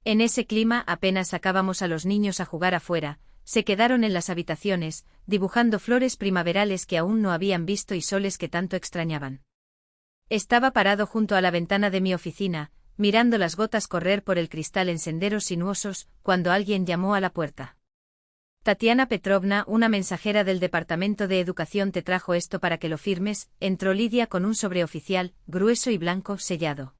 En ese clima apenas sacábamos a los niños a jugar afuera, se quedaron en las habitaciones, dibujando flores primaverales que aún no habían visto y soles que tanto extrañaban. Estaba parado junto a la ventana de mi oficina, mirando las gotas correr por el cristal en senderos sinuosos, cuando alguien llamó a la puerta. Tatiana Petrovna, una mensajera del Departamento de Educación te trajo esto para que lo firmes, entró Lidia con un sobre oficial, grueso y blanco, sellado.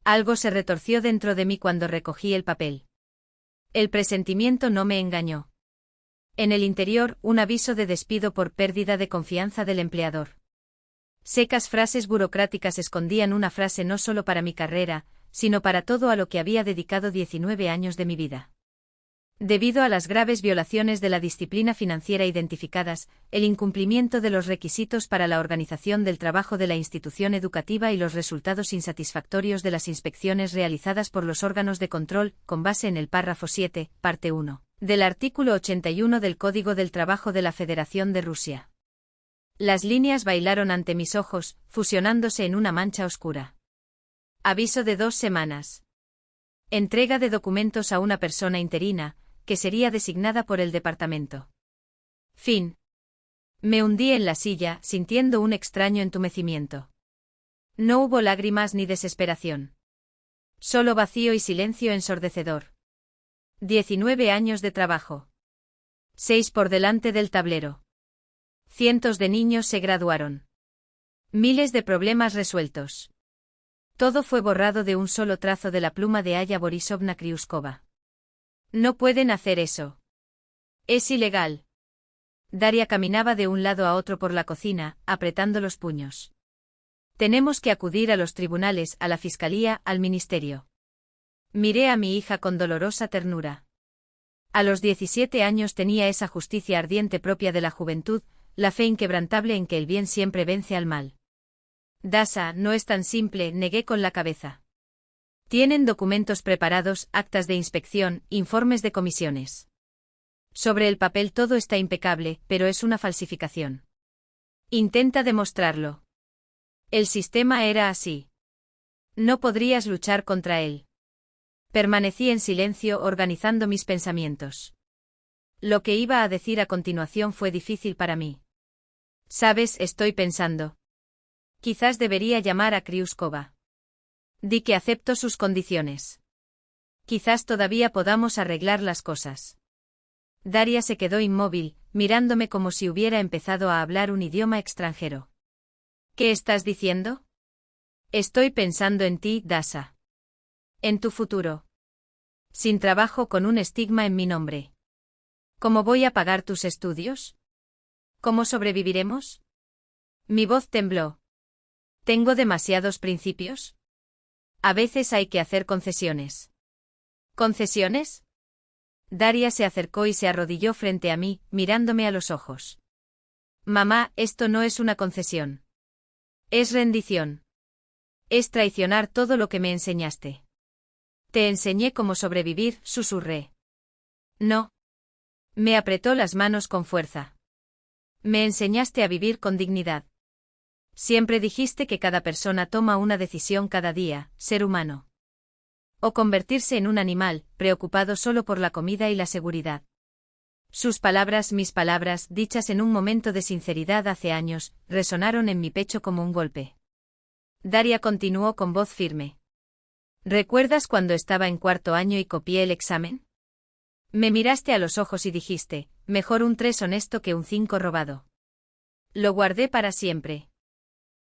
Algo se retorció dentro de mí cuando recogí el papel. El presentimiento no me engañó. En el interior, un aviso de despido por pérdida de confianza del empleador. Secas frases burocráticas escondían una frase no solo para mi carrera, sino para todo a lo que había dedicado 19 años de mi vida. Debido a las graves violaciones de la disciplina financiera identificadas, el incumplimiento de los requisitos para la organización del trabajo de la institución educativa y los resultados insatisfactorios de las inspecciones realizadas por los órganos de control, con base en el párrafo 7, parte 1, del artículo 81 del Código del Trabajo de la Federación de Rusia. Las líneas bailaron ante mis ojos, fusionándose en una mancha oscura. Aviso de 2 semanas. Entrega de documentos a una persona interina, que sería designada por el departamento. Fin. Me hundí en la silla, sintiendo un extraño entumecimiento. No hubo lágrimas ni desesperación. Solo vacío y silencio ensordecedor. 19 años de trabajo. 6 por delante del tablero. Cientos de niños se graduaron. Miles de problemas resueltos. Todo fue borrado de un solo trazo de la pluma de Aya Borisovna Kriuskova. No pueden hacer eso. Es ilegal. Daria caminaba de un lado a otro por la cocina, apretando los puños. Tenemos que acudir a los tribunales, a la fiscalía, al ministerio. Miré a mi hija con dolorosa ternura. A los 17 años tenía esa justicia ardiente propia de la juventud, la fe inquebrantable en que el bien siempre vence al mal. Dasa, no es tan simple, negué con la cabeza. Tienen documentos preparados, actas de inspección, informes de comisiones. Sobre el papel todo está impecable, pero es una falsificación. Intenta demostrarlo. El sistema era así. No podrías luchar contra él. Permanecí en silencio, organizando mis pensamientos. Lo que iba a decir a continuación fue difícil para mí. Sabes, estoy pensando. Quizás debería llamar a Kriuskova. Di que acepto sus condiciones. Quizás todavía podamos arreglar las cosas. Daria se quedó inmóvil, mirándome como si hubiera empezado a hablar un idioma extranjero. ¿Qué estás diciendo? Estoy pensando en ti, Dasa. En tu futuro. Sin trabajo, con un estigma en mi nombre. ¿Cómo voy a pagar tus estudios? ¿Cómo sobreviviremos? Mi voz tembló. ¿Tengo demasiados principios? A veces hay que hacer concesiones. ¿Concesiones? Daria se acercó y se arrodilló frente a mí, mirándome a los ojos. Mamá, esto no es una concesión. Es rendición. Es traicionar todo lo que me enseñaste. Te enseñé cómo sobrevivir, susurré. No. Me apretó las manos con fuerza. Me enseñaste a vivir con dignidad. Siempre dijiste que cada persona toma una decisión cada día, ser humano. O convertirse en un animal, preocupado solo por la comida y la seguridad. Sus palabras, mis palabras, dichas en un momento de sinceridad hace años, resonaron en mi pecho como un golpe. Daria continuó con voz firme. ¿Recuerdas cuando estaba en 4º año y copié el examen? Me miraste a los ojos y dijiste, mejor un 3 honesto que un 5 robado. Lo guardé para siempre.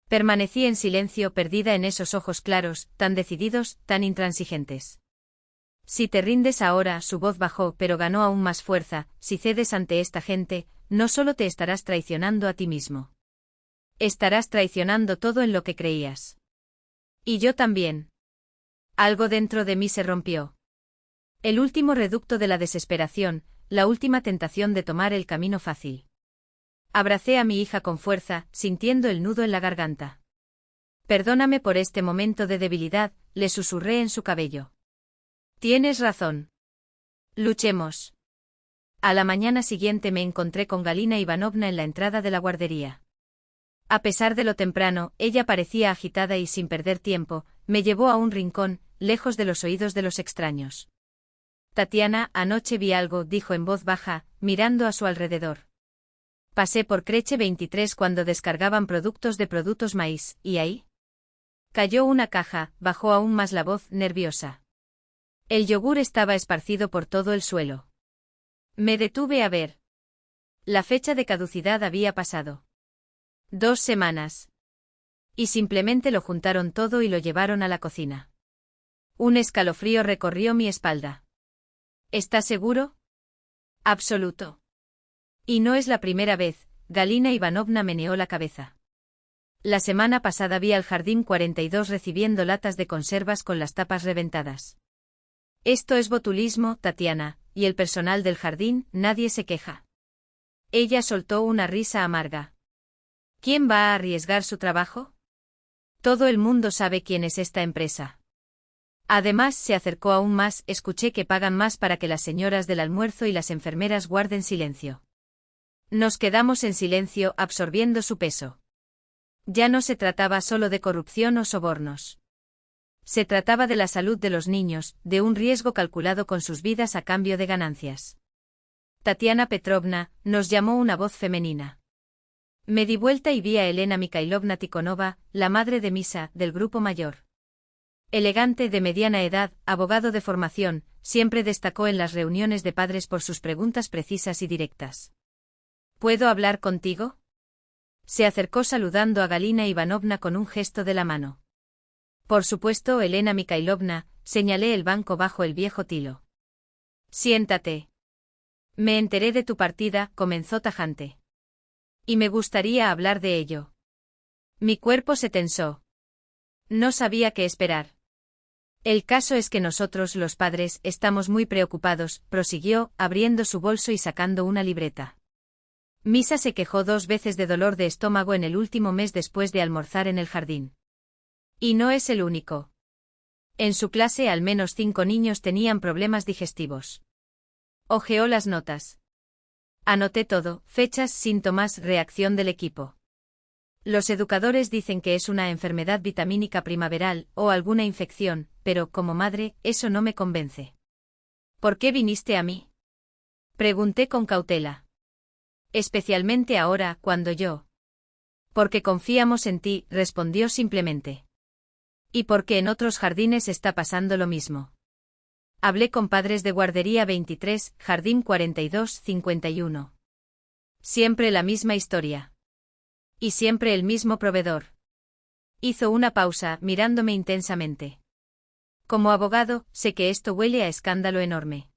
Permanecí en silencio, perdida en esos ojos claros, tan decididos, tan intransigentes. Si te rindes ahora, su voz bajó, pero ganó aún más fuerza, si cedes ante esta gente, no solo te estarás traicionando a ti mismo. Estarás traicionando todo en lo que creías. Y yo también. Algo dentro de mí se rompió. El último reducto de la desesperación, la última tentación de tomar el camino fácil. Abracé a mi hija con fuerza, sintiendo el nudo en la garganta. Perdóname por este momento de debilidad, le susurré en su cabello. Tienes razón. Luchemos. A la mañana siguiente me encontré con Galina Ivanovna en la entrada de la guardería. A pesar de lo temprano, ella parecía agitada y sin perder tiempo, me llevó a un rincón, lejos de los oídos de los extraños. Tatiana, anoche vi algo, dijo en voz baja, mirando a su alrededor. Pasé por Creche 23 cuando descargaban productos de Productos Maíz, ¿y ahí? Cayó una caja, bajó aún más la voz, nerviosa. El yogur estaba esparcido por todo el suelo. Me detuve a ver. La fecha de caducidad había pasado. 2 semanas. Y simplemente lo juntaron todo y lo llevaron a la cocina. Un escalofrío recorrió mi espalda. ¿Estás seguro? Absoluto. Y no es la primera vez, Galina Ivanovna meneó la cabeza. La semana pasada vi al Jardín 42 recibiendo latas de conservas con las tapas reventadas. Esto es botulismo, Tatiana, y el personal del jardín, nadie se queja. Ella soltó una risa amarga. ¿Quién va a arriesgar su trabajo? Todo el mundo sabe quién es esta empresa. Además, se acercó aún más, escuché que pagan más para que las señoras del almuerzo y las enfermeras guarden silencio. Nos quedamos en silencio, absorbiendo su peso. Ya no se trataba solo de corrupción o sobornos. Se trataba de la salud de los niños, de un riesgo calculado con sus vidas a cambio de ganancias. Tatiana Petrovna, nos llamó una voz femenina. Me di vuelta y vi a Elena Mikhailovna Tikhonova, la madre de Misa, del grupo mayor. Elegante, de mediana edad, abogado de formación, siempre destacó en las reuniones de padres por sus preguntas precisas y directas. ¿Puedo hablar contigo? Se acercó saludando a Galina Ivanovna con un gesto de la mano. Por supuesto, Elena Mikhailovna, señalé el banco bajo el viejo tilo. Siéntate. Me enteré de tu partida, comenzó tajante. Y me gustaría hablar de ello. Mi cuerpo se tensó. No sabía qué esperar. El caso es que nosotros, los padres, estamos muy preocupados, prosiguió, abriendo su bolso y sacando una libreta. Misa se quejó 2 veces de dolor de estómago en el último mes después de almorzar en el jardín. Y no es el único. En su clase al menos 5 niños tenían problemas digestivos. Hojeó las notas. Anoté todo, fechas, síntomas, reacción del equipo. Los educadores dicen que es una enfermedad vitamínica primaveral, o alguna infección, pero, como madre, eso no me convence. ¿Por qué viniste a mí? Pregunté con cautela. Especialmente ahora, cuando yo. Porque confiamos en ti, respondió simplemente. Y porque en otros jardines está pasando lo mismo. Hablé con padres de guardería 23, jardín 42, 51. Siempre la misma historia. Y siempre el mismo proveedor. Hizo una pausa, mirándome intensamente. Como abogado, sé que esto huele a escándalo enorme.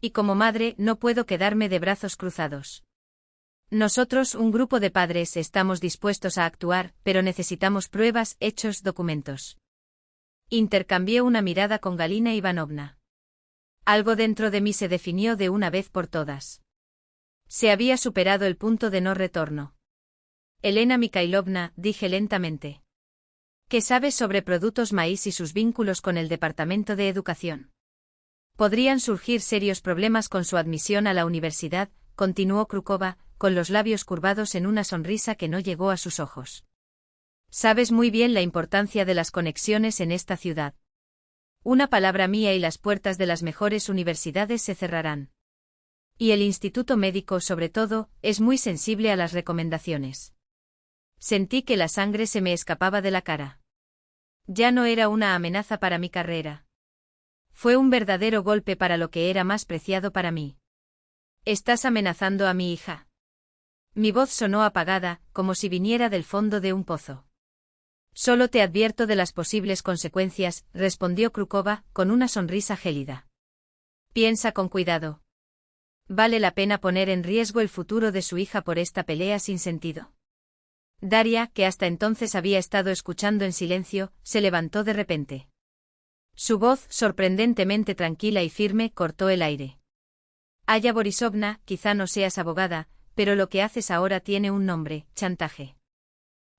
Y como madre, no puedo quedarme de brazos cruzados. Nosotros, un grupo de padres, estamos dispuestos a actuar, pero necesitamos pruebas, hechos, documentos. Intercambié una mirada con Galina Ivanovna. Algo dentro de mí se definió de una vez por todas. Se había superado el punto de no retorno. Elena Mikhailovna, dije lentamente. ¿Qué sabes sobre Productos Maíz y sus vínculos con el Departamento de Educación? Podrían surgir serios problemas con su admisión a la universidad, continuó Krúkova, con los labios curvados en una sonrisa que no llegó a sus ojos. Sabes muy bien la importancia de las conexiones en esta ciudad. Una palabra mía y las puertas de las mejores universidades se cerrarán. Y el Instituto Médico, sobre todo, es muy sensible a las recomendaciones. Sentí que la sangre se me escapaba de la cara. Ya no era una amenaza para mi carrera. Fue un verdadero golpe para lo que era más preciado para mí. ¿Estás amenazando a mi hija? Mi voz sonó apagada, como si viniera del fondo de un pozo. Solo te advierto de las posibles consecuencias, respondió Krúkova, con una sonrisa gélida. Piensa con cuidado. ¿Vale la pena poner en riesgo el futuro de su hija por esta pelea sin sentido? Daria, que hasta entonces había estado escuchando en silencio, se levantó de repente. Su voz, sorprendentemente tranquila y firme, cortó el aire. Aya Borisovna, quizá no seas abogada, pero lo que haces ahora tiene un nombre, chantaje.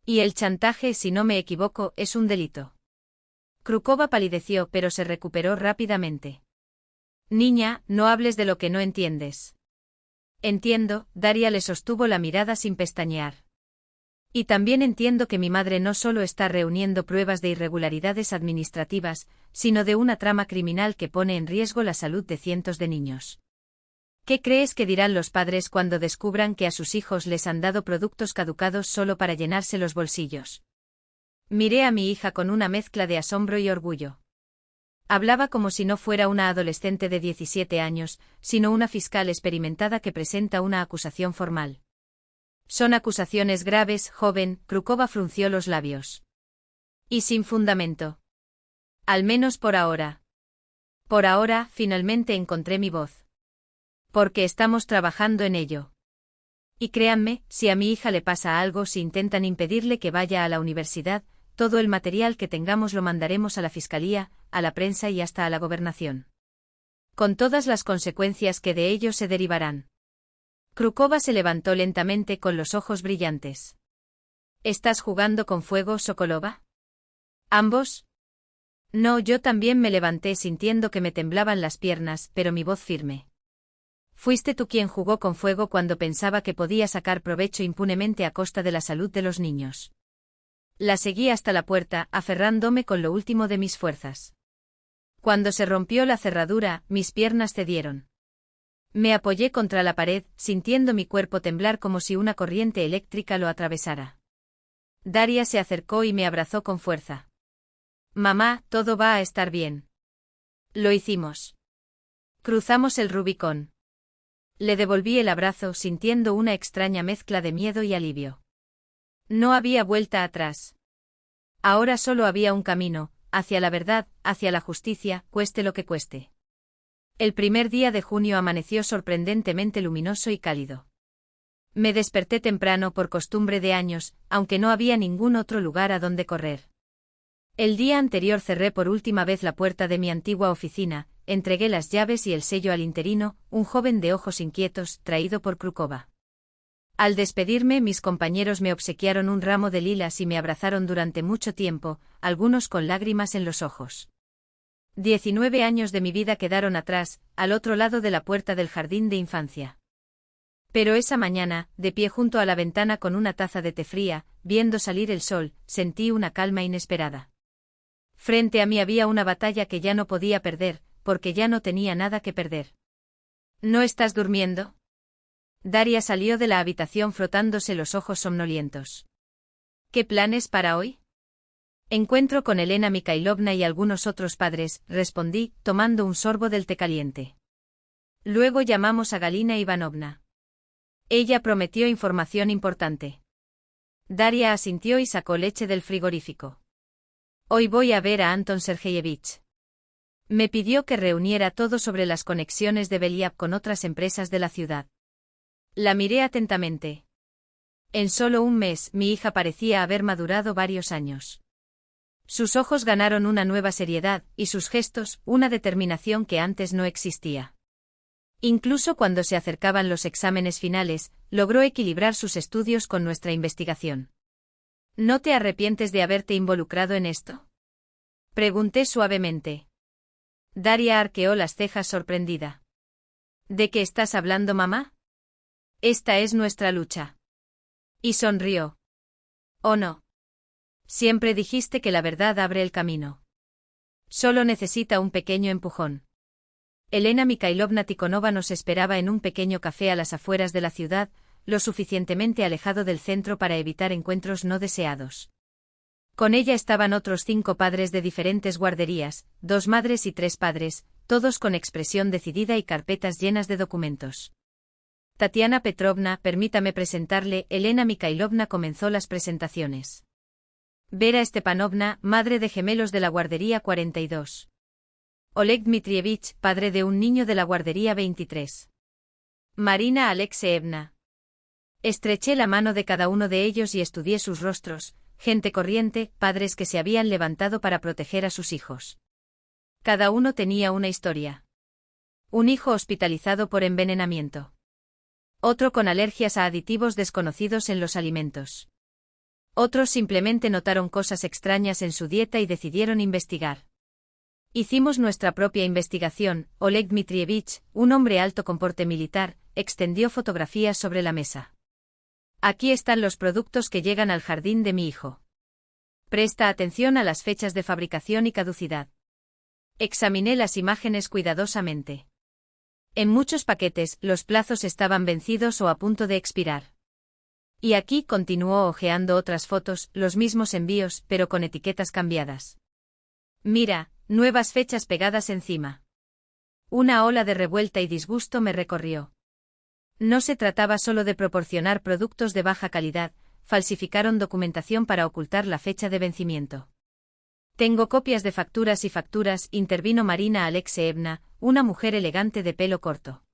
Y el chantaje, si no me equivoco, es un delito. Krúkova palideció, pero se recuperó rápidamente. Niña, no hables de lo que no entiendes. Entiendo, Daria le sostuvo la mirada sin pestañear. Y también entiendo que mi madre no solo está reuniendo pruebas de irregularidades administrativas, sino de una trama criminal que pone en riesgo la salud de cientos de niños. ¿Qué crees que dirán los padres cuando descubran que a sus hijos les han dado productos caducados solo para llenarse los bolsillos? Miré a mi hija con una mezcla de asombro y orgullo. Hablaba como si no fuera una adolescente de 17 años, sino una fiscal experimentada que presenta una acusación formal. Son acusaciones graves, joven, Krúkova frunció los labios. Y sin fundamento. Al menos por ahora. Por ahora, finalmente encontré mi voz. Porque estamos trabajando en ello. Y créanme, si a mi hija le pasa algo, si intentan impedirle que vaya a la universidad, todo el material que tengamos lo mandaremos a la fiscalía, a la prensa y hasta a la gobernación. Con todas las consecuencias que de ello se derivarán. Krúkova se levantó lentamente con los ojos brillantes. ¿Estás jugando con fuego, Sokolova? ¿Ambos? No, yo también me levanté sintiendo que me temblaban las piernas, pero mi voz firme. Fuiste tú quien jugó con fuego cuando pensaba que podía sacar provecho impunemente a costa de la salud de los niños. La seguí hasta la puerta, aferrándome con lo último de mis fuerzas. Cuando se rompió la cerradura, mis piernas cedieron. Me apoyé contra la pared, sintiendo mi cuerpo temblar como si una corriente eléctrica lo atravesara. Daria se acercó y me abrazó con fuerza. Mamá, todo va a estar bien. Lo hicimos. Cruzamos el Rubicón. Le devolví el abrazo sintiendo una extraña mezcla de miedo y alivio. No había vuelta atrás. Ahora solo había un camino, hacia la verdad, hacia la justicia, cueste lo que cueste. El primer día de junio amaneció sorprendentemente luminoso y cálido. Me desperté temprano por costumbre de años, aunque no había ningún otro lugar a donde correr. El día anterior cerré por última vez la puerta de mi antigua oficina, entregué las llaves y el sello al interino, un joven de ojos inquietos, traído por Krúkova. Al despedirme, mis compañeros me obsequiaron un ramo de lilas y me abrazaron durante mucho tiempo, algunos con lágrimas en los ojos. 19 años de mi vida quedaron atrás, al otro lado de la puerta del jardín de infancia. Pero esa mañana, de pie junto a la ventana con una taza de té fría, viendo salir el sol, sentí una calma inesperada. Frente a mí había una batalla que ya no podía perder, porque ya no tenía nada que perder. ¿No estás durmiendo? Daria salió de la habitación frotándose los ojos somnolientos. ¿Qué planes para hoy? Encuentro con Elena Mikhailovna y algunos otros padres, respondí, tomando un sorbo del té caliente. Luego llamamos a Galina Ivanovna. Ella prometió información importante. Daria asintió y sacó leche del frigorífico. Hoy voy a ver a Anton Sergeyevich. Me pidió que reuniera todo sobre las conexiones de Beliab con otras empresas de la ciudad. La miré atentamente. En solo un mes, mi hija parecía haber madurado varios años. Sus ojos ganaron una nueva seriedad, y sus gestos, una determinación que antes no existía. Incluso cuando se acercaban los exámenes finales, logró equilibrar sus estudios con nuestra investigación. ¿No te arrepientes de haberte involucrado en esto? Pregunté suavemente. Daria arqueó las cejas sorprendida. ¿De qué estás hablando, mamá? Esta es nuestra lucha. Y sonrió. ¿O no? Siempre dijiste que la verdad abre el camino. Solo necesita un pequeño empujón. Elena Mikhailovna Tikhonova nos esperaba en un pequeño café a las afueras de la ciudad, lo suficientemente alejado del centro para evitar encuentros no deseados. Con ella estaban otros 5 padres de diferentes guarderías, 2 madres y 3 padres, todos con expresión decidida y carpetas llenas de documentos. Tatiana Petrovna, permítame presentarle, Elena Mikhailovna comenzó las presentaciones. Vera Stepanovna, madre de gemelos de la guardería 42. Oleg Dmitrievich, padre de un niño de la guardería 23. Marina Alexeevna. Estreché la mano de cada uno de ellos y estudié sus rostros, gente corriente, padres que se habían levantado para proteger a sus hijos. Cada uno tenía una historia. Un hijo hospitalizado por envenenamiento. Otro con alergias a aditivos desconocidos en los alimentos. Otros simplemente notaron cosas extrañas en su dieta y decidieron investigar. Hicimos nuestra propia investigación. Oleg Dmitrievich, un hombre alto con porte militar, extendió fotografías sobre la mesa. Aquí están los productos que llegan al jardín de mi hijo. Presta atención a las fechas de fabricación y caducidad. Examiné las imágenes cuidadosamente. En muchos paquetes, los plazos estaban vencidos o a punto de expirar. Y aquí continuó hojeando otras fotos, los mismos envíos, pero con etiquetas cambiadas. Mira, nuevas fechas pegadas encima. Una ola de revuelta y disgusto me recorrió. No se trataba solo de proporcionar productos de baja calidad, falsificaron documentación para ocultar la fecha de vencimiento. Tengo copias de facturas y facturas, intervino Marina Alexeevna, una mujer elegante de pelo corto.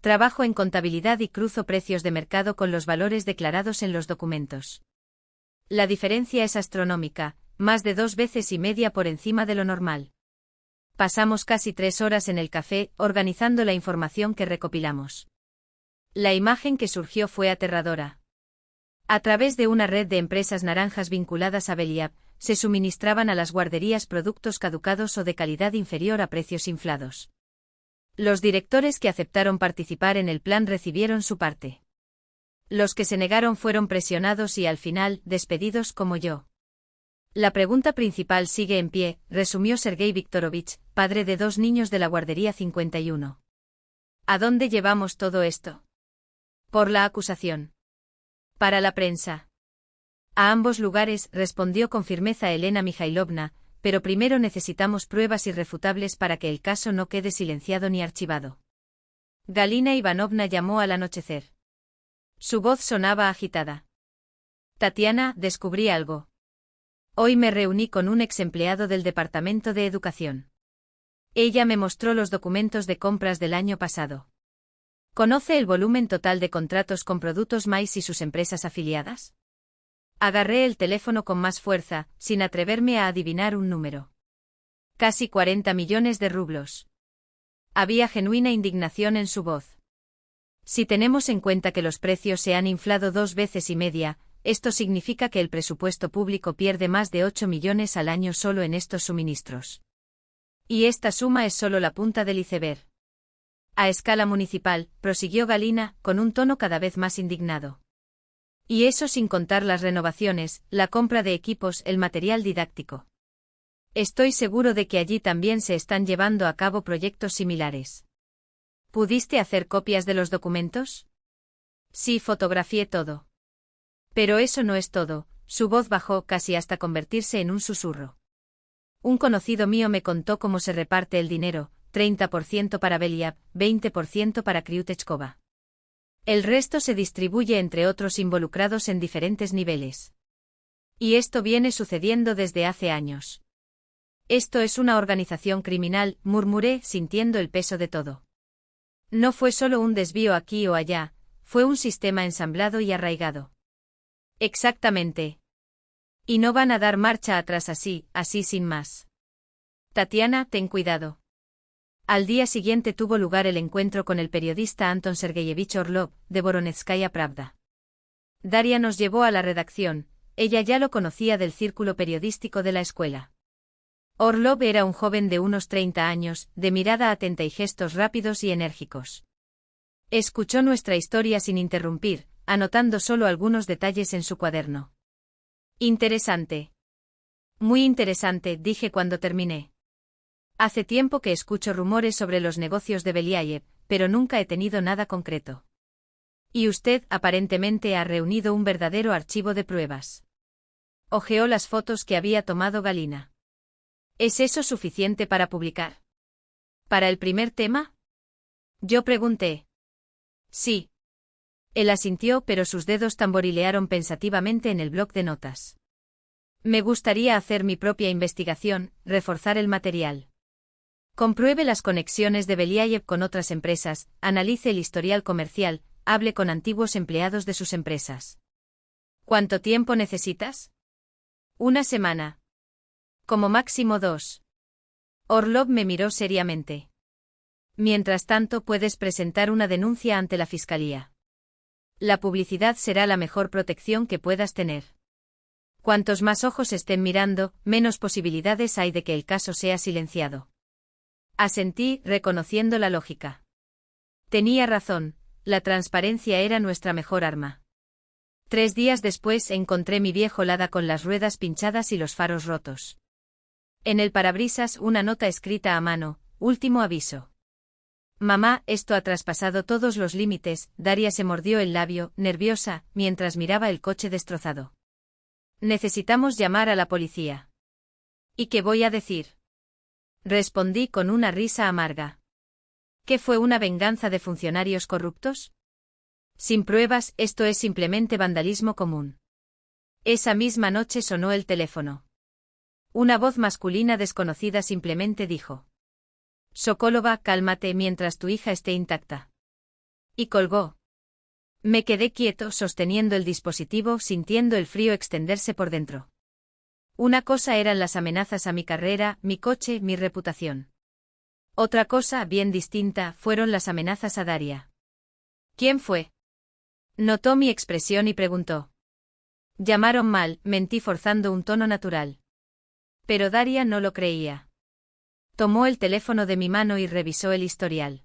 Trabajo en contabilidad y cruzo precios de mercado con los valores declarados en los documentos. La diferencia es astronómica, más de 2,5 veces por encima de lo normal. Pasamos casi 3 horas en el café, organizando la información que recopilamos. La imagen que surgió fue aterradora. A través de una red de empresas naranjas vinculadas a Beliab, se suministraban a las guarderías productos caducados o de calidad inferior a precios inflados. Los directores que aceptaron participar en el plan recibieron su parte. Los que se negaron fueron presionados y al final, despedidos como yo. La pregunta principal sigue en pie, resumió Sergei Viktorovich, padre de 2 niños de la guardería 51. ¿A dónde llevamos todo esto? Por la acusación. Para la prensa. A ambos lugares, respondió con firmeza Elena Mikhailovna, pero primero necesitamos pruebas irrefutables para que el caso no quede silenciado ni archivado. Galina Ivanovna llamó al anochecer. Su voz sonaba agitada. Tatiana, descubrí algo. Hoy me reuní con un ex empleado del Departamento de Educación. Ella me mostró los documentos de compras del año pasado. ¿Conoce el volumen total de contratos con Productos Mais y sus empresas afiliadas? Agarré el teléfono con más fuerza, sin atreverme a adivinar un número. Casi 40 millones de rublos. Había genuina indignación en su voz. Si tenemos en cuenta que los precios se han inflado 2,5 veces, esto significa que el presupuesto público pierde más de 8 millones al año solo en estos suministros. Y esta suma es solo la punta del iceberg. A escala municipal, prosiguió Galina, con un tono cada vez más indignado. Y eso sin contar las renovaciones, la compra de equipos, el material didáctico. Estoy seguro de que allí también se están llevando a cabo proyectos similares. ¿Pudiste hacer copias de los documentos? Sí, fotografié todo. Pero eso no es todo, su voz bajó casi hasta convertirse en un susurro. Un conocido mío me contó cómo se reparte el dinero, 30% para Beliab, 20% para Kryutechkova. El resto se distribuye entre otros involucrados en diferentes niveles. Y esto viene sucediendo desde hace años. Esto es una organización criminal, murmuré, sintiendo el peso de todo. No fue solo un desvío aquí o allá, fue un sistema ensamblado y arraigado. Exactamente. Y no van a dar marcha atrás así sin más. Tatiana, ten cuidado. Al día siguiente tuvo lugar el encuentro con el periodista Anton Sergeyevich Orlov, de Voronezhskaya Pravda. Daria nos llevó a la redacción, ella ya lo conocía del círculo periodístico de la escuela. Orlov era un joven de unos 30 años, de mirada atenta y gestos rápidos y enérgicos. Escuchó nuestra historia sin interrumpir, anotando solo algunos detalles en su cuaderno. Interesante. Muy interesante, dije cuando terminé. Hace tiempo que escucho rumores sobre los negocios de Beliayev, pero nunca he tenido nada concreto. Y usted, aparentemente, ha reunido un verdadero archivo de pruebas. Hojeó las fotos que había tomado Galina. ¿Es eso suficiente para publicar? ¿Para el primer tema? Yo pregunté. Sí. Él asintió, pero sus dedos tamborilearon pensativamente en el bloc de notas. Me gustaría hacer mi propia investigación, reforzar el material. Compruebe las conexiones de Beliayev con otras empresas, analice el historial comercial, hable con antiguos empleados de sus empresas. ¿Cuánto tiempo necesitas? 1 semana. Como máximo 2. Orlov me miró seriamente. Mientras tanto, puedes presentar una denuncia ante la fiscalía. La publicidad será la mejor protección que puedas tener. Cuantos más ojos estén mirando, menos posibilidades hay de que el caso sea silenciado. Asentí, reconociendo la lógica. Tenía razón, la transparencia era nuestra mejor arma. 3 días después encontré mi viejo Lada con las ruedas pinchadas y los faros rotos. En el parabrisas una nota escrita a mano: último aviso. Mamá, esto ha traspasado todos los límites. Daria se mordió el labio, nerviosa, mientras miraba el coche destrozado. Necesitamos llamar a la policía. ¿Y qué voy a decir? Respondí con una risa amarga. ¿Qué fue una venganza de funcionarios corruptos? Sin pruebas, esto es simplemente vandalismo común. Esa misma noche sonó el teléfono. Una voz masculina desconocida simplemente dijo: Sokolova, cálmate mientras tu hija esté intacta. Y colgó. Me quedé quieto sosteniendo el dispositivo, sintiendo el frío extenderse por dentro. Una cosa eran las amenazas a mi carrera, mi coche, mi reputación. Otra cosa, bien distinta, fueron las amenazas a Daria. ¿Quién fue? Notó mi expresión y preguntó. Llamaron mal, mentí forzando un tono natural. Pero Daria no lo creía. Tomó el teléfono de mi mano y revisó el historial.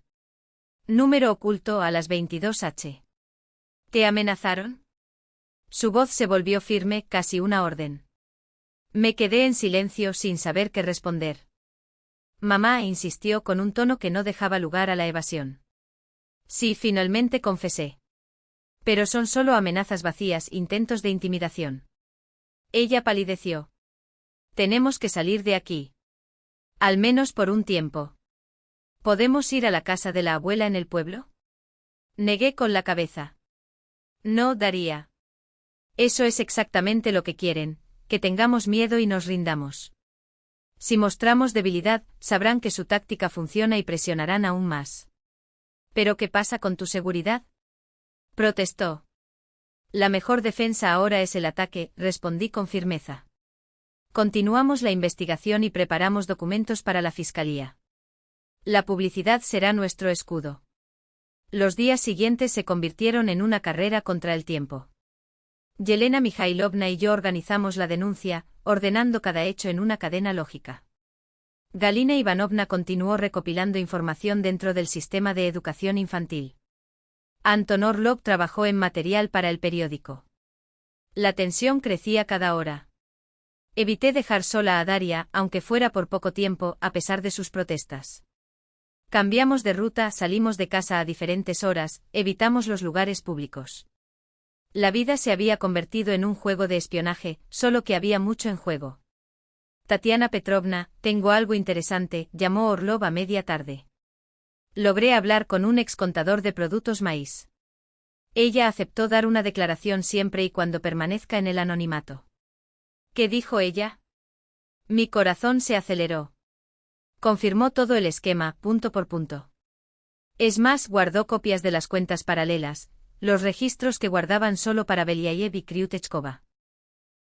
Número oculto a las 22h. ¿Te amenazaron? Su voz se volvió firme, casi una orden. Me quedé en silencio sin saber qué responder. Mamá insistió con un tono que no dejaba lugar a la evasión. Sí, finalmente confesé. Pero son solo amenazas vacías, intentos de intimidación. Ella palideció. Tenemos que salir de aquí. Al menos por un tiempo. ¿Podemos ir a la casa de la abuela en el pueblo? Negué con la cabeza. No, Daria. Eso es exactamente lo que quieren, que tengamos miedo y nos rindamos. Si mostramos debilidad, sabrán que su táctica funciona y presionarán aún más. ¿Pero qué pasa con tu seguridad? Protestó. La mejor defensa ahora es el ataque, respondí con firmeza. Continuamos la investigación y preparamos documentos para la fiscalía. La publicidad será nuestro escudo. Los días siguientes se convirtieron en una carrera contra el tiempo. Yelena Mikhailovna y yo organizamos la denuncia, ordenando cada hecho en una cadena lógica. Galina Ivanovna continuó recopilando información dentro del sistema de educación infantil. Anton Orlov trabajó en material para el periódico. La tensión crecía cada hora. Evité dejar sola a Daria, aunque fuera por poco tiempo, a pesar de sus protestas. Cambiamos de ruta, salimos de casa a diferentes horas, evitamos los lugares públicos. La vida se había convertido en un juego de espionaje, solo que había mucho en juego. Tatiana Petrovna, tengo algo interesante, llamó Orlov a media tarde. Logré hablar con un ex contador de productos maíz. Ella aceptó dar una declaración siempre y cuando permanezca en el anonimato. ¿Qué dijo ella? Mi corazón se aceleró. Confirmó todo el esquema, punto por punto. Es más, guardó copias de las cuentas paralelas, los registros que guardaban solo para Beliayev y Kryutechkova.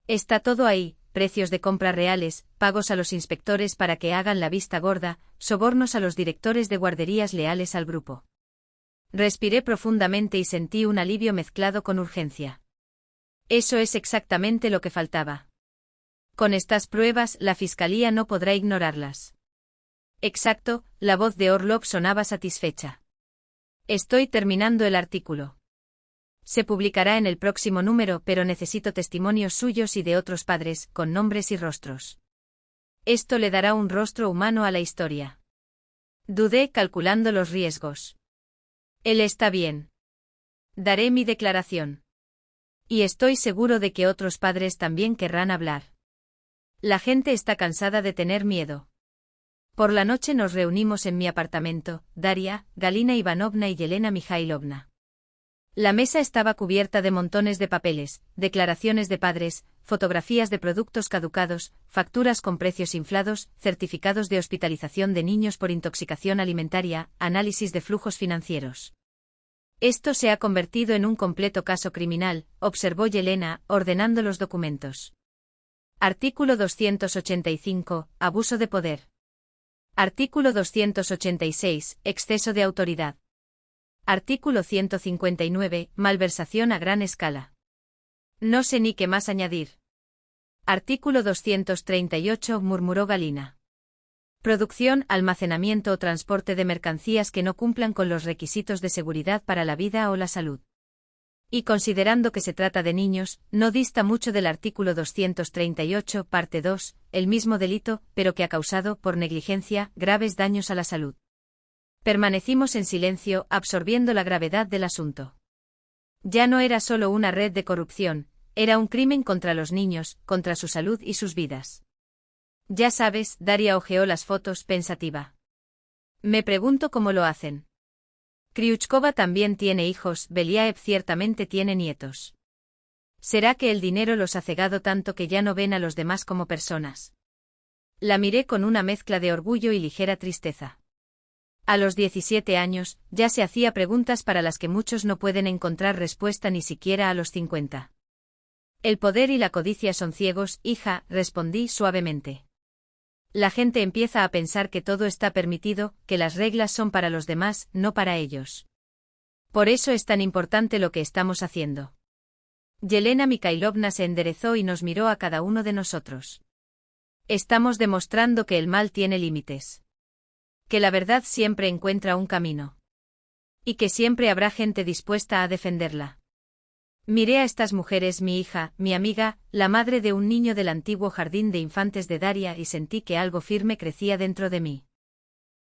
Está todo ahí, precios de compra reales, pagos a los inspectores para que hagan la vista gorda, sobornos a los directores de guarderías leales al grupo. Respiré profundamente y sentí un alivio mezclado con urgencia. Eso es exactamente lo que faltaba. Con estas pruebas, la fiscalía no podrá ignorarlas. Exacto, la voz de Orlov sonaba satisfecha. Estoy terminando el artículo. Se publicará en el próximo número, pero necesito testimonios suyos y de otros padres, con nombres y rostros. Esto le dará un rostro humano a la historia. Dudé calculando los riesgos. Él está bien. Daré mi declaración. Y estoy seguro de que otros padres también querrán hablar. La gente está cansada de tener miedo. Por la noche nos reunimos en mi apartamento, Daria, Galina Ivanovna y Yelena Mikhailovna. La mesa estaba cubierta de montones de papeles, declaraciones de padres, fotografías de productos caducados, facturas con precios inflados, certificados de hospitalización de niños por intoxicación alimentaria, análisis de flujos financieros. Esto se ha convertido en un completo caso criminal, observó Yelena, ordenando los documentos. Artículo 285, abuso de poder. Artículo 286, exceso de autoridad. Artículo 159, malversación a gran escala. No sé ni qué más añadir. Artículo 238, murmuró Galina. Producción, almacenamiento o transporte de mercancías que no cumplan con los requisitos de seguridad para la vida o la salud. Y considerando que se trata de niños, no dista mucho del artículo 238, parte 2, el mismo delito, pero que ha causado, por negligencia, graves daños a la salud. Permanecimos en silencio, absorbiendo la gravedad del asunto. Ya no era solo una red de corrupción, era un crimen contra los niños, contra su salud y sus vidas. Ya sabes, Daria hojeó las fotos, pensativa. Me pregunto cómo lo hacen. Kryuchkova también tiene hijos, Beliaev ciertamente tiene nietos. ¿Será que el dinero los ha cegado tanto que ya no ven a los demás como personas? La miré con una mezcla de orgullo y ligera tristeza. A los 17 años, ya se hacía preguntas para las que muchos no pueden encontrar respuesta ni siquiera a los 50. El poder y la codicia son ciegos, hija, respondí suavemente. La gente empieza a pensar que todo está permitido, que las reglas son para los demás, no para ellos. Por eso es tan importante lo que estamos haciendo. Yelena Mikhailovna se enderezó y nos miró a cada uno de nosotros. Estamos demostrando que el mal tiene límites. Que la verdad siempre encuentra un camino. Y que siempre habrá gente dispuesta a defenderla. Miré a estas mujeres, mi hija, mi amiga, la madre de un niño del antiguo jardín de infantes de Daria, y sentí que algo firme crecía dentro de mí.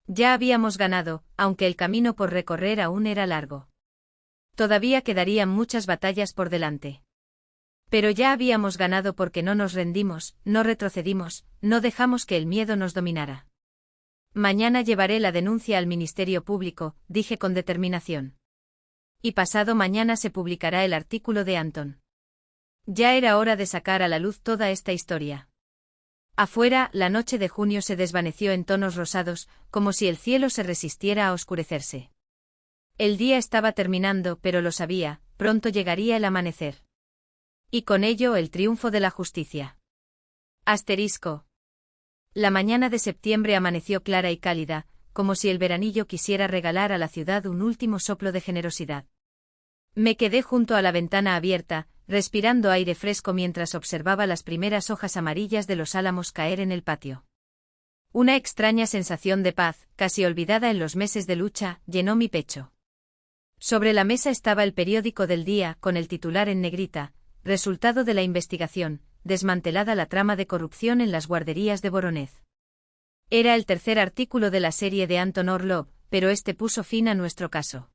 Ya habíamos ganado, aunque el camino por recorrer aún era largo. Todavía quedarían muchas batallas por delante. Pero ya habíamos ganado porque no nos rendimos, no retrocedimos, no dejamos que el miedo nos dominara. Mañana llevaré la denuncia al Ministerio Público, dije con determinación. Y pasado mañana se publicará el artículo de Anton. Ya era hora de sacar a la luz toda esta historia. Afuera, la noche de junio se desvaneció en tonos rosados, como si el cielo se resistiera a oscurecerse. El día estaba terminando, pero lo sabía, pronto llegaría el amanecer. Y con ello el triunfo de la justicia. Asterisco. La mañana de septiembre amaneció clara y cálida, como si el veranillo quisiera regalar a la ciudad un último soplo de generosidad. Me quedé junto a la ventana abierta, respirando aire fresco mientras observaba las primeras hojas amarillas de los álamos caer en el patio. Una extraña sensación de paz, casi olvidada en los meses de lucha, llenó mi pecho. Sobre la mesa estaba el periódico del día, con el titular en negrita: resultado de la investigación, desmantelada la trama de corrupción en las guarderías de Voronezh. Era el tercer artículo de la serie de Anton Orlov, pero este puso fin a nuestro caso.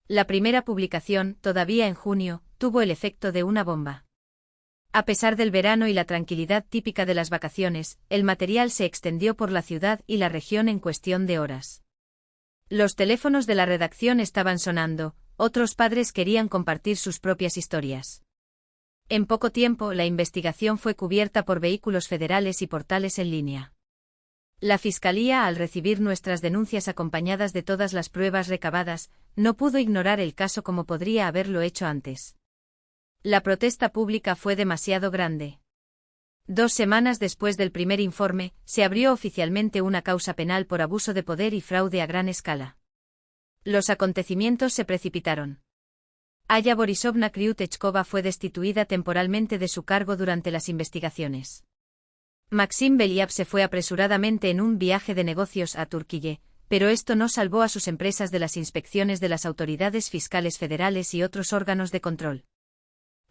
La primera publicación, todavía en junio, tuvo el efecto de una bomba. A pesar del verano y la tranquilidad típica de las vacaciones, el material se extendió por la ciudad y la región en cuestión de horas. Los teléfonos de la redacción estaban sonando, otros padres querían compartir sus propias historias. En poco tiempo, la investigación fue cubierta por vehículos federales y portales en línea. La Fiscalía, al recibir nuestras denuncias acompañadas de todas las pruebas recabadas, no pudo ignorar el caso como podría haberlo hecho antes. La protesta pública fue demasiado grande. 2 semanas después del primer informe, se abrió oficialmente una causa penal por abuso de poder y fraude a gran escala. Los acontecimientos se precipitaron. Aya Borisovna Kryutechkova fue destituida temporalmente de su cargo durante las investigaciones. Maxim Belyaev se fue apresuradamente en un viaje de negocios a Turquía, pero esto no salvó a sus empresas de las inspecciones de las autoridades fiscales federales y otros órganos de control.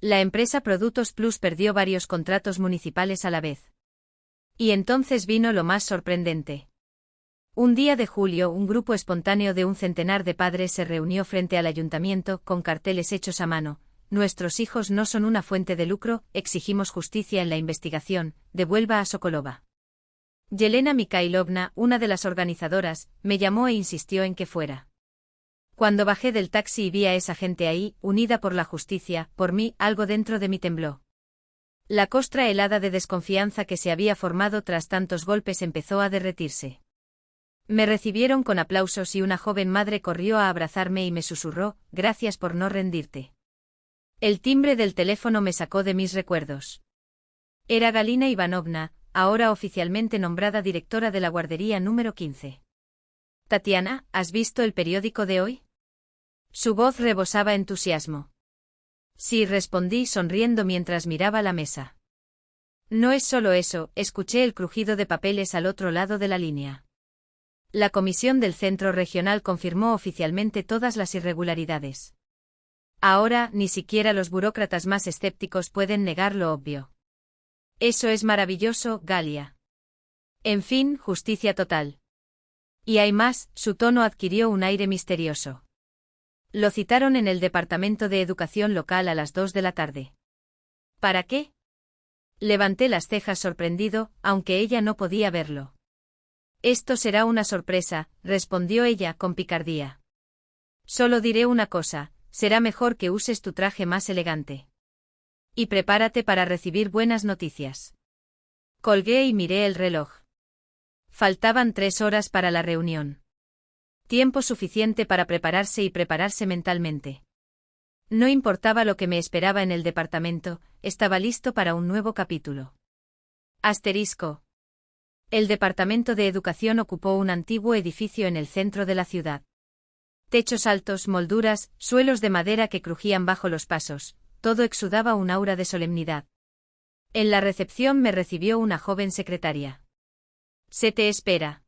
La empresa Productos Plus perdió varios contratos municipales a la vez. Y entonces vino lo más sorprendente. Un día de julio, un grupo espontáneo de un centenar de padres se reunió frente al ayuntamiento con carteles hechos a mano: nuestros hijos no son una fuente de lucro, exigimos justicia en la investigación, devuelva a Sokolova. Yelena Mikhailovna, una de las organizadoras, me llamó e insistió en que fuera. Cuando bajé del taxi y vi a esa gente ahí, unida por la justicia, por mí, algo dentro de mí tembló. La costra helada de desconfianza que se había formado tras tantos golpes empezó a derretirse. Me recibieron con aplausos y una joven madre corrió a abrazarme y me susurró: gracias por no rendirte. El timbre del teléfono me sacó de mis recuerdos. Era Galina Ivanovna, ahora oficialmente nombrada directora de la guardería número 15. Tatiana, ¿has visto el periódico de hoy? Su voz rebosaba entusiasmo. Sí, respondí sonriendo mientras miraba la mesa. No es solo eso, escuché el crujido de papeles al otro lado de la línea. La comisión del Centro Regional confirmó oficialmente todas las irregularidades. Ahora, ni siquiera los burócratas más escépticos pueden negar lo obvio. Eso es maravilloso, Galia. En fin, justicia total. Y hay más, su tono adquirió un aire misterioso. Lo citaron en el Departamento de Educación local a las 2 de la tarde. ¿Para qué? Levanté las cejas sorprendido, aunque ella no podía verlo. Esto será una sorpresa, respondió ella con picardía. Solo diré una cosa, será mejor que uses tu traje más elegante. Y prepárate para recibir buenas noticias. Colgué y miré el reloj. Faltaban 3 horas para la reunión. Tiempo suficiente para prepararse y prepararse mentalmente. No importaba lo que me esperaba en el departamento, estaba listo para un nuevo capítulo. Asterisco. El Departamento de Educación ocupó un antiguo edificio en el centro de la ciudad. Techos altos, molduras, suelos de madera que crujían bajo los pasos, todo exudaba un aura de solemnidad. En la recepción me recibió una joven secretaria. Se te espera.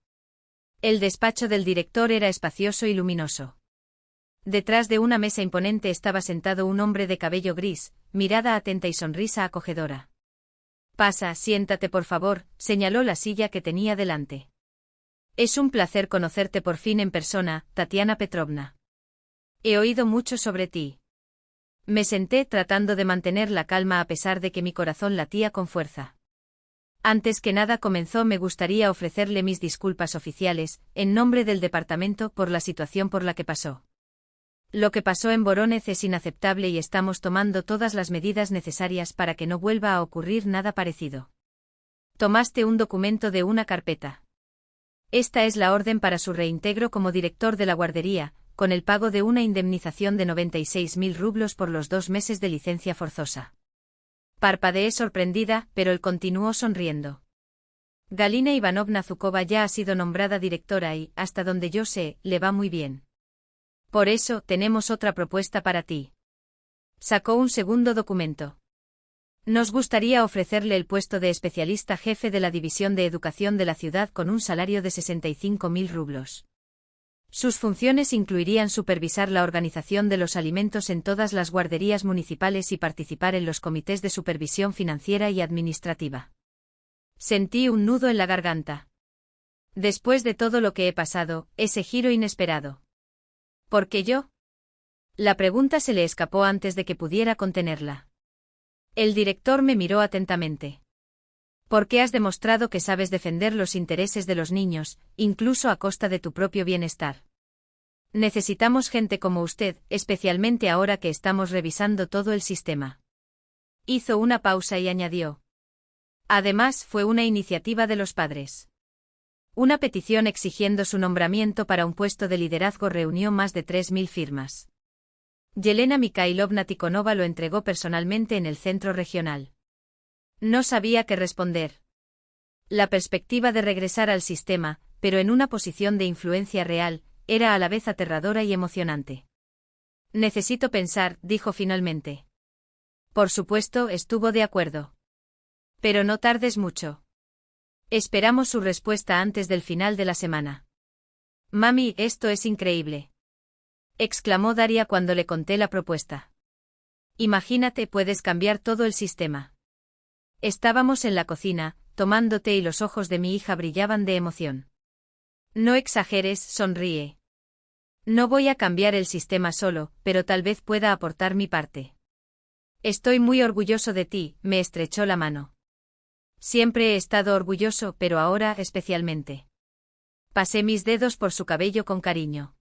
El despacho del director era espacioso y luminoso. Detrás de una mesa imponente estaba sentado un hombre de cabello gris, mirada atenta y sonrisa acogedora. Pasa, siéntate por favor, señaló la silla que tenía delante. Es un placer conocerte por fin en persona, Tatiana Petrovna. He oído mucho sobre ti. Me senté tratando de mantener la calma a pesar de que mi corazón latía con fuerza. Antes que nada me gustaría ofrecerle mis disculpas oficiales, en nombre del departamento por la situación por la que pasó. Lo que pasó en Vorónezh es inaceptable y estamos tomando todas las medidas necesarias para que no vuelva a ocurrir nada parecido. Tomaste un documento de una carpeta. Esta es la orden para su reintegro como director de la guardería, con el pago de una indemnización de 96.000 rublos por los 2 meses de licencia forzosa. Parpadeé sorprendida, pero él continuó sonriendo. Galina Ivanovna Zhukova ya ha sido nombrada directora y, hasta donde yo sé, le va muy bien. Por eso, tenemos otra propuesta para ti. Sacó un segundo documento. Nos gustaría ofrecerle el puesto de especialista jefe de la División de Educación de la ciudad con un salario de 65.000 rublos. Sus funciones incluirían supervisar la organización de los alimentos en todas las guarderías municipales y participar en los comités de supervisión financiera y administrativa. Sentí un nudo en la garganta. Después de todo lo que he pasado, ese giro inesperado. ¿Por qué yo? La pregunta se le escapó antes de que pudiera contenerla. El director me miró atentamente. Porque has demostrado que sabes defender los intereses de los niños, incluso a costa de tu propio bienestar. Necesitamos gente como usted, especialmente ahora que estamos revisando todo el sistema. Hizo una pausa y añadió. Además, fue una iniciativa de los padres. Una petición exigiendo su nombramiento para un puesto de liderazgo reunió más de 3.000 firmas. Yelena Mikhailovna Tikhonova lo entregó personalmente en el centro regional. No sabía qué responder. La perspectiva de regresar al sistema, pero en una posición de influencia real, era a la vez aterradora y emocionante. Necesito pensar, dijo finalmente. Por supuesto, estuvo de acuerdo. Pero no tardes mucho. Esperamos su respuesta antes del final de la semana. Mami, esto es increíble. Exclamó Daria cuando le conté la propuesta. Imagínate, puedes cambiar todo el sistema. Estábamos en la cocina, tomando té y los ojos de mi hija brillaban de emoción. No exageres, sonríe. No voy a cambiar el sistema solo, pero tal vez pueda aportar mi parte. Estoy muy orgulloso de ti, me estrechó la mano. Siempre he estado orgulloso, pero ahora especialmente. Pasé mis dedos por su cabello con cariño.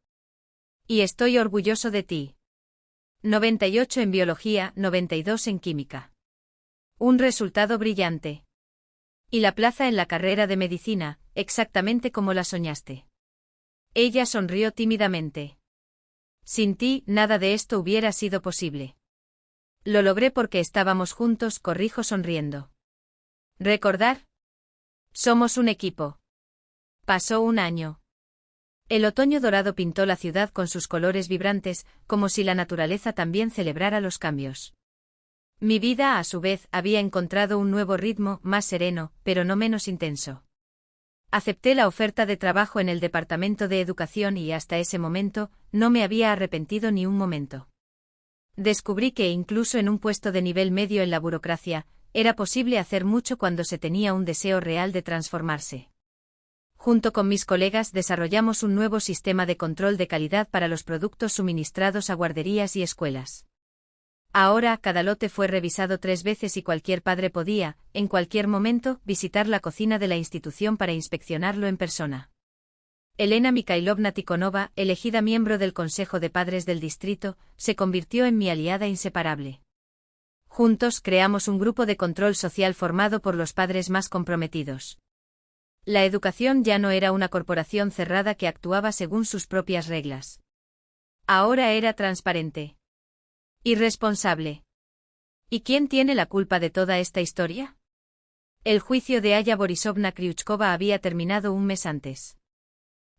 Y estoy orgulloso de ti. 98 en biología, 92 en química. Un resultado brillante. Y la plaza en la carrera de medicina, exactamente como la soñaste. Ella sonrió tímidamente. Sin ti, nada de esto hubiera sido posible. Lo logré porque estábamos juntos, corrijo sonriendo. ¿Recordar? Somos un equipo. Pasó un año. El otoño dorado pintó la ciudad con sus colores vibrantes, como si la naturaleza también celebrara los cambios. Mi vida, a su vez, había encontrado un nuevo ritmo, más sereno, pero no menos intenso. Acepté la oferta de trabajo en el Departamento de Educación y hasta ese momento, no me había arrepentido ni un momento. Descubrí que incluso en un puesto de nivel medio en la burocracia, era posible hacer mucho cuando se tenía un deseo real de transformarse. Junto con mis colegas desarrollamos un nuevo sistema de control de calidad para los productos suministrados a guarderías y escuelas. Ahora, cada lote fue revisado 3 veces y cualquier padre podía, en cualquier momento, visitar la cocina de la institución para inspeccionarlo en persona. Elena Mikhailovna Tikhonova, elegida miembro del Consejo de Padres del Distrito, se convirtió en mi aliada inseparable. Juntos creamos un grupo de control social formado por los padres más comprometidos. La educación ya no era una corporación cerrada que actuaba según sus propias reglas. Ahora era transparente. Irresponsable. ¿Y quién tiene la culpa de toda esta historia? El juicio de Aya Borisovna Kryuchkova había terminado un mes antes.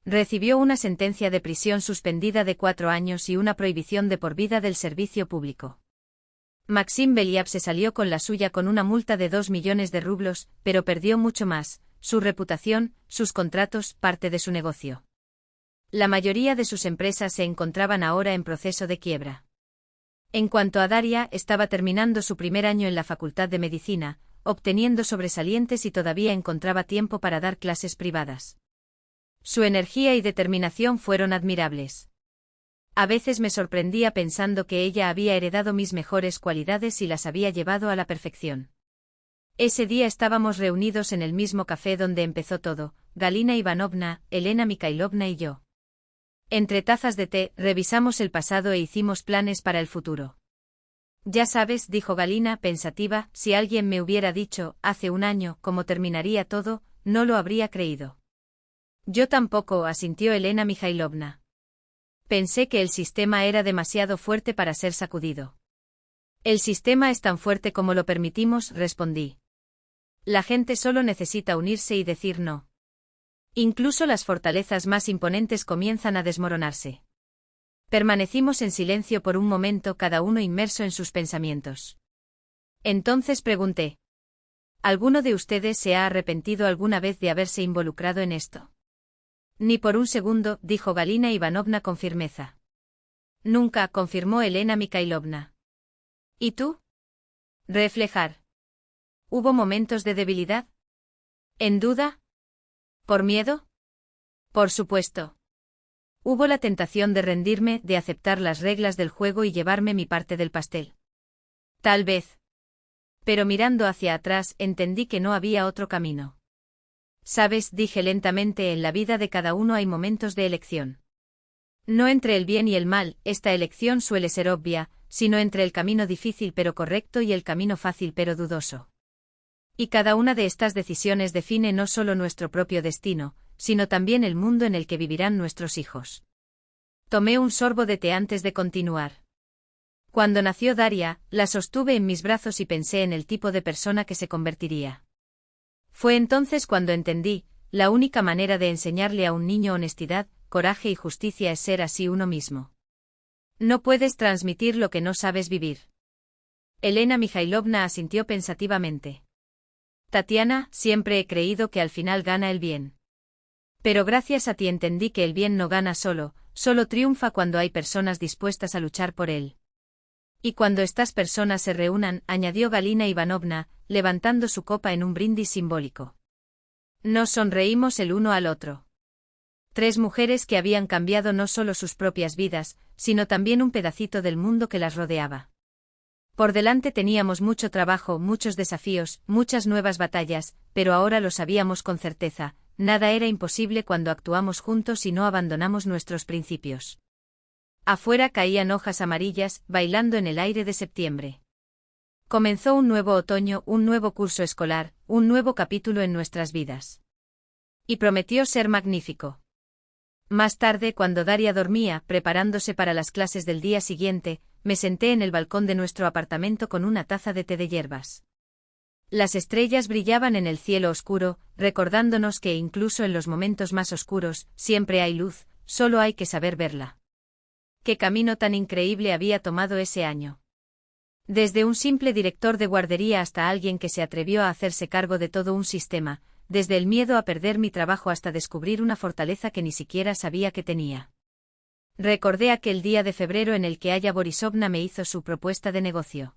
Recibió una sentencia de prisión suspendida de 4 años y una prohibición de por vida del servicio público. Maxim Beliab se salió con la suya con una multa de 2 millones de rublos, pero perdió mucho más: su reputación, sus contratos, parte de su negocio. La mayoría de sus empresas se encontraban ahora en proceso de quiebra. En cuanto a Daria, estaba terminando su primer año en la Facultad de Medicina, obteniendo sobresalientes y todavía encontraba tiempo para dar clases privadas. Su energía y determinación fueron admirables. A veces me sorprendía pensando que ella había heredado mis mejores cualidades y las había llevado a la perfección. Ese día estábamos reunidos en el mismo café donde empezó todo, Galina Ivanovna, Elena Mikhailovna y yo. Entre tazas de té, revisamos el pasado e hicimos planes para el futuro. Ya sabes, dijo Galina, pensativa, si alguien me hubiera dicho, hace un año, cómo terminaría todo, no lo habría creído. Yo tampoco, asintió Elena Mikhailovna. Pensé que el sistema era demasiado fuerte para ser sacudido. El sistema es tan fuerte como lo permitimos, respondí. La gente solo necesita unirse y decir no. Incluso las fortalezas más imponentes comienzan a desmoronarse. Permanecimos en silencio por un momento, cada uno inmerso en sus pensamientos. Entonces pregunté: ¿alguno de ustedes se ha arrepentido alguna vez de haberse involucrado en esto? Ni por un segundo, dijo Galina Ivanovna con firmeza. Nunca, confirmó Elena Mikhailovna. ¿Y tú? Reflejar. ¿Hubo momentos de debilidad? ¿En duda? ¿Por miedo? Por supuesto. Hubo la tentación de rendirme, de aceptar las reglas del juego y llevarme mi parte del pastel. Tal vez. Pero mirando hacia atrás, entendí que no había otro camino. Sabes, dije lentamente, en la vida de cada uno hay momentos de elección. No entre el bien y el mal, esta elección suele ser obvia, sino entre el camino difícil pero correcto y el camino fácil pero dudoso. Y cada una de estas decisiones define no solo nuestro propio destino, sino también el mundo en el que vivirán nuestros hijos. Tomé un sorbo de té antes de continuar. Cuando nació Daria, la sostuve en mis brazos y pensé en el tipo de persona que se convertiría. Fue entonces cuando entendí, la única manera de enseñarle a un niño honestidad, coraje y justicia es ser así uno mismo. No puedes transmitir lo que no sabes vivir. Elena Mikhailovna asintió pensativamente. Tatiana, siempre he creído que al final gana el bien. Pero gracias a ti entendí que el bien no gana solo triunfa cuando hay personas dispuestas a luchar por él. Y cuando estas personas se reúnan, añadió Galina Ivanovna, levantando su copa en un brindis simbólico. Nos sonreímos el uno al otro. 3 mujeres que habían cambiado no solo sus propias vidas, sino también un pedacito del mundo que las rodeaba. Por delante teníamos mucho trabajo, muchos desafíos, muchas nuevas batallas, pero ahora lo sabíamos con certeza, nada era imposible cuando actuamos juntos y no abandonamos nuestros principios. Afuera caían hojas amarillas, bailando en el aire de septiembre. Comenzó un nuevo otoño, un nuevo curso escolar, un nuevo capítulo en nuestras vidas. Y prometió ser magnífico. Más tarde, cuando Daria dormía, preparándose para las clases del día siguiente, me senté en el balcón de nuestro apartamento con una taza de té de hierbas. Las estrellas brillaban en el cielo oscuro, recordándonos que incluso en los momentos más oscuros, siempre hay luz, solo hay que saber verla. ¿Qué camino tan increíble había tomado ese año? Desde un simple director de guardería hasta alguien que se atrevió a hacerse cargo de todo un sistema, desde el miedo a perder mi trabajo hasta descubrir una fortaleza que ni siquiera sabía que tenía. Recordé aquel día de febrero en el que Aya Borisovna me hizo su propuesta de negocio.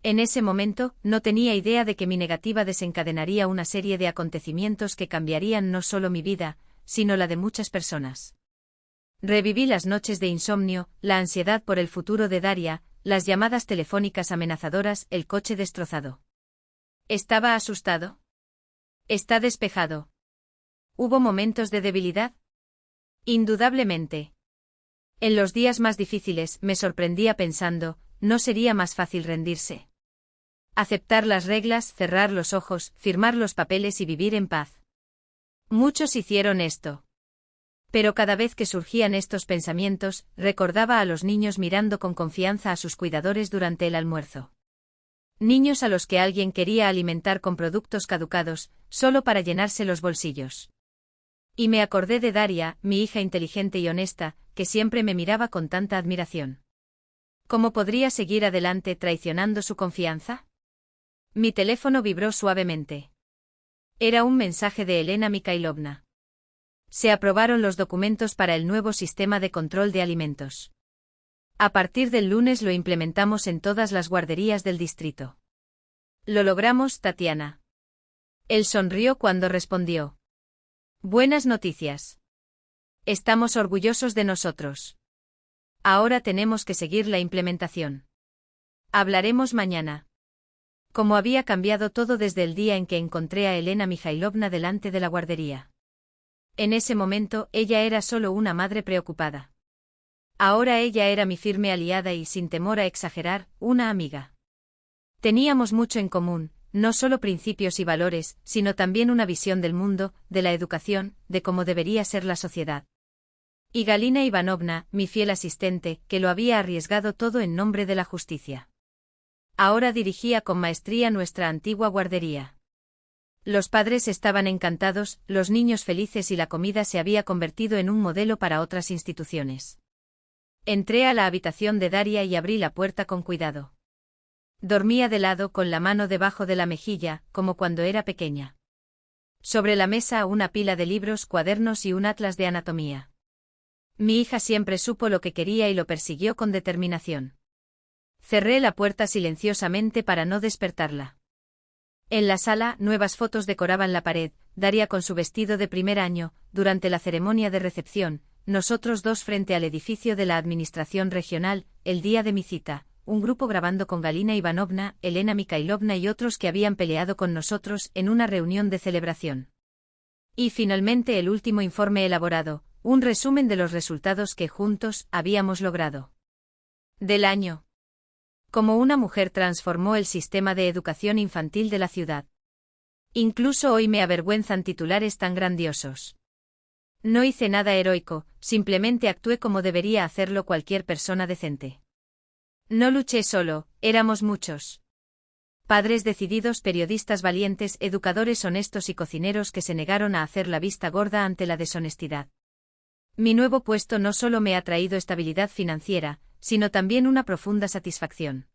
En ese momento, no tenía idea de que mi negativa desencadenaría una serie de acontecimientos que cambiarían no solo mi vida, sino la de muchas personas. Reviví las noches de insomnio, la ansiedad por el futuro de Daria, las llamadas telefónicas amenazadoras, el coche destrozado. ¿Estaba asustado? ¿Está despejado? ¿Hubo momentos de debilidad? Indudablemente. En los días más difíciles me sorprendía pensando, ¿no sería más fácil rendirse? Aceptar las reglas, cerrar los ojos, firmar los papeles y vivir en paz. Muchos hicieron esto. Pero cada vez que surgían estos pensamientos, recordaba a los niños mirando con confianza a sus cuidadores durante el almuerzo. Niños a los que alguien quería alimentar con productos caducados, solo para llenarse los bolsillos. Y me acordé de Daria, mi hija inteligente y honesta, que siempre me miraba con tanta admiración. ¿Cómo podría seguir adelante traicionando su confianza? Mi teléfono vibró suavemente. Era un mensaje de Elena Mikhailovna. Se aprobaron los documentos para el nuevo sistema de control de alimentos. A partir del lunes lo implementamos en todas las guarderías del distrito. Lo logramos, Tatiana. Él sonrió cuando respondió. Buenas noticias. Estamos orgullosos de nosotros. Ahora tenemos que seguir la implementación. Hablaremos mañana. Cómo había cambiado todo desde el día en que encontré a Elena Mikhailovna delante de la guardería. En ese momento, ella era solo una madre preocupada. Ahora ella era mi firme aliada y, sin temor a exagerar, una amiga. Teníamos mucho en común, no solo principios y valores, sino también una visión del mundo, de la educación, de cómo debería ser la sociedad. Y Galina Ivanovna, mi fiel asistente, que lo había arriesgado todo en nombre de la justicia. Ahora dirigía con maestría nuestra antigua guardería. Los padres estaban encantados, los niños felices y la comida se había convertido en un modelo para otras instituciones. Entré a la habitación de Daria y abrí la puerta con cuidado. Dormía de lado con la mano debajo de la mejilla, como cuando era pequeña. Sobre la mesa una pila de libros, cuadernos y un atlas de anatomía. Mi hija siempre supo lo que quería y lo persiguió con determinación. Cerré la puerta silenciosamente para no despertarla. En la sala, nuevas fotos decoraban la pared, Daria con su vestido de primer año, durante la ceremonia de recepción, nosotros dos frente al edificio de la administración regional, el día de mi cita, un grupo grabando con Galina Ivanovna, Elena Mikhailovna y otros que habían peleado con nosotros en una reunión de celebración. Y finalmente el último informe elaborado, un resumen de los resultados que juntos habíamos logrado. Del año. Como una mujer transformó el sistema de educación infantil de la ciudad. Incluso hoy me avergüenzan titulares tan grandiosos. No hice nada heroico, simplemente actué como debería hacerlo cualquier persona decente. No luché solo, éramos muchos. Padres decididos, periodistas valientes, educadores honestos y cocineros que se negaron a hacer la vista gorda ante la deshonestidad. Mi nuevo puesto no solo me ha traído estabilidad financiera, sino también una profunda satisfacción.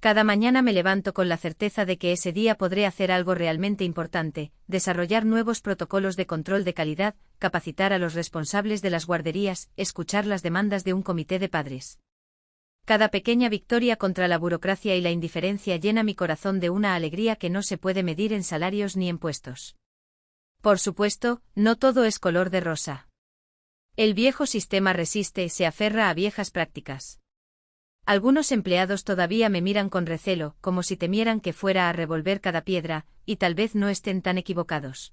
Cada mañana me levanto con la certeza de que ese día podré hacer algo realmente importante, desarrollar nuevos protocolos de control de calidad, capacitar a los responsables de las guarderías, escuchar las demandas de un comité de padres. Cada pequeña victoria contra la burocracia y la indiferencia llena mi corazón de una alegría que no se puede medir en salarios ni en puestos. Por supuesto, no todo es color de rosa. El viejo sistema resiste, se aferra a viejas prácticas. Algunos empleados todavía me miran con recelo, como si temieran que fuera a revolver cada piedra, y tal vez no estén tan equivocados.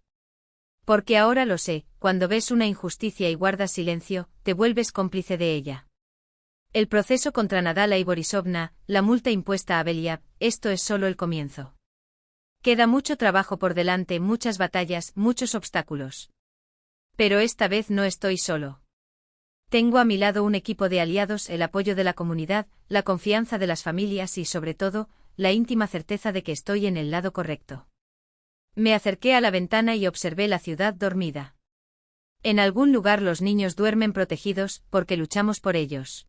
Porque ahora lo sé, cuando ves una injusticia y guardas silencio, te vuelves cómplice de ella. El proceso contra Nadala y Borisovna, la multa impuesta a Belia, esto es solo el comienzo. Queda mucho trabajo por delante, muchas batallas, muchos obstáculos. Pero esta vez no estoy solo. Tengo a mi lado un equipo de aliados, el apoyo de la comunidad, la confianza de las familias y, sobre todo, la íntima certeza de que estoy en el lado correcto. Me acerqué a la ventana y observé la ciudad dormida. En algún lugar los niños duermen protegidos, porque luchamos por ellos.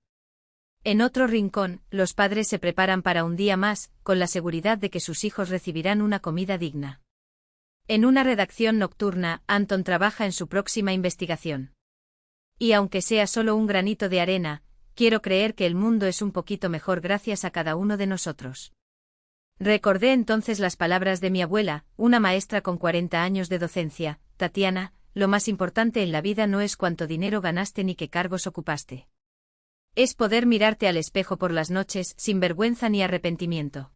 En otro rincón, los padres se preparan para un día más, con la seguridad de que sus hijos recibirán una comida digna. En una redacción nocturna, Anton trabaja en su próxima investigación. Y aunque sea solo un granito de arena, quiero creer que el mundo es un poquito mejor gracias a cada uno de nosotros. Recordé entonces las palabras de mi abuela, una maestra con 40 años de docencia: Tatiana, lo más importante en la vida no es cuánto dinero ganaste ni qué cargos ocupaste. Es poder mirarte al espejo por las noches sin vergüenza ni arrepentimiento.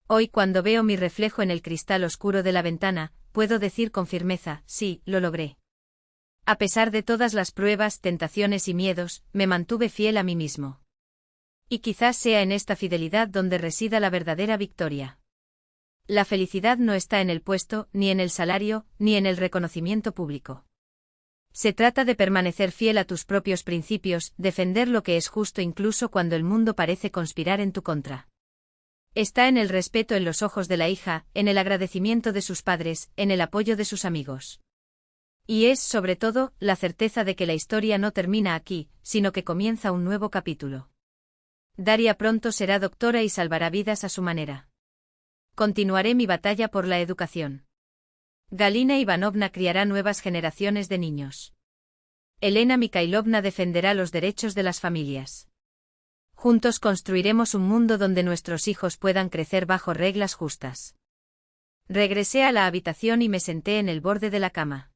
Hoy, cuando veo mi reflejo en el cristal oscuro de la ventana, puedo decir con firmeza: sí, lo logré. A pesar de todas las pruebas, tentaciones y miedos, me mantuve fiel a mí mismo. Y quizás sea en esta fidelidad donde resida la verdadera victoria. La felicidad no está en el puesto, ni en el salario, ni en el reconocimiento público. Se trata de permanecer fiel a tus propios principios, defender lo que es justo incluso cuando el mundo parece conspirar en tu contra. Está en el respeto en los ojos de la hija, en el agradecimiento de sus padres, en el apoyo de sus amigos. Y es, sobre todo, la certeza de que la historia no termina aquí, sino que comienza un nuevo capítulo. Daria pronto será doctora y salvará vidas a su manera. Continuaré mi batalla por la educación. Galina Ivanovna criará nuevas generaciones de niños. Elena Mikhailovna defenderá los derechos de las familias. Juntos construiremos un mundo donde nuestros hijos puedan crecer bajo reglas justas. Regresé a la habitación y me senté en el borde de la cama.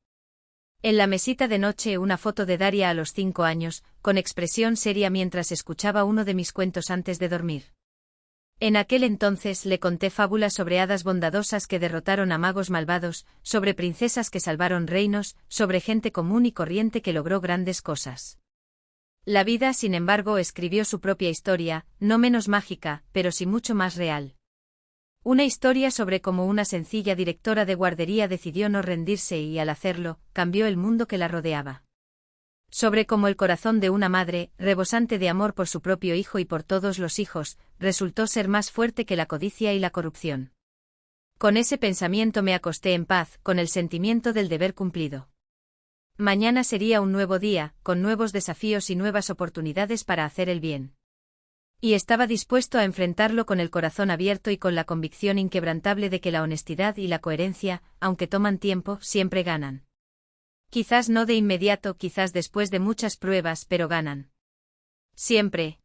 En la mesita de noche una foto de Daria a los 5 años, con expresión seria mientras escuchaba uno de mis cuentos antes de dormir. En aquel entonces le conté fábulas sobre hadas bondadosas que derrotaron a magos malvados, sobre princesas que salvaron reinos, sobre gente común y corriente que logró grandes cosas. La vida, sin embargo, escribió su propia historia, no menos mágica, pero sí mucho más real. Una historia sobre cómo una sencilla directora de guardería decidió no rendirse y, al hacerlo, cambió el mundo que la rodeaba. Sobre cómo el corazón de una madre, rebosante de amor por su propio hijo y por todos los hijos, resultó ser más fuerte que la codicia y la corrupción. Con ese pensamiento me acosté en paz, con el sentimiento del deber cumplido. Mañana sería un nuevo día, con nuevos desafíos y nuevas oportunidades para hacer el bien. Y estaba dispuesto a enfrentarlo con el corazón abierto y con la convicción inquebrantable de que la honestidad y la coherencia, aunque toman tiempo, siempre ganan. Quizás no de inmediato, quizás después de muchas pruebas, pero ganan. Siempre.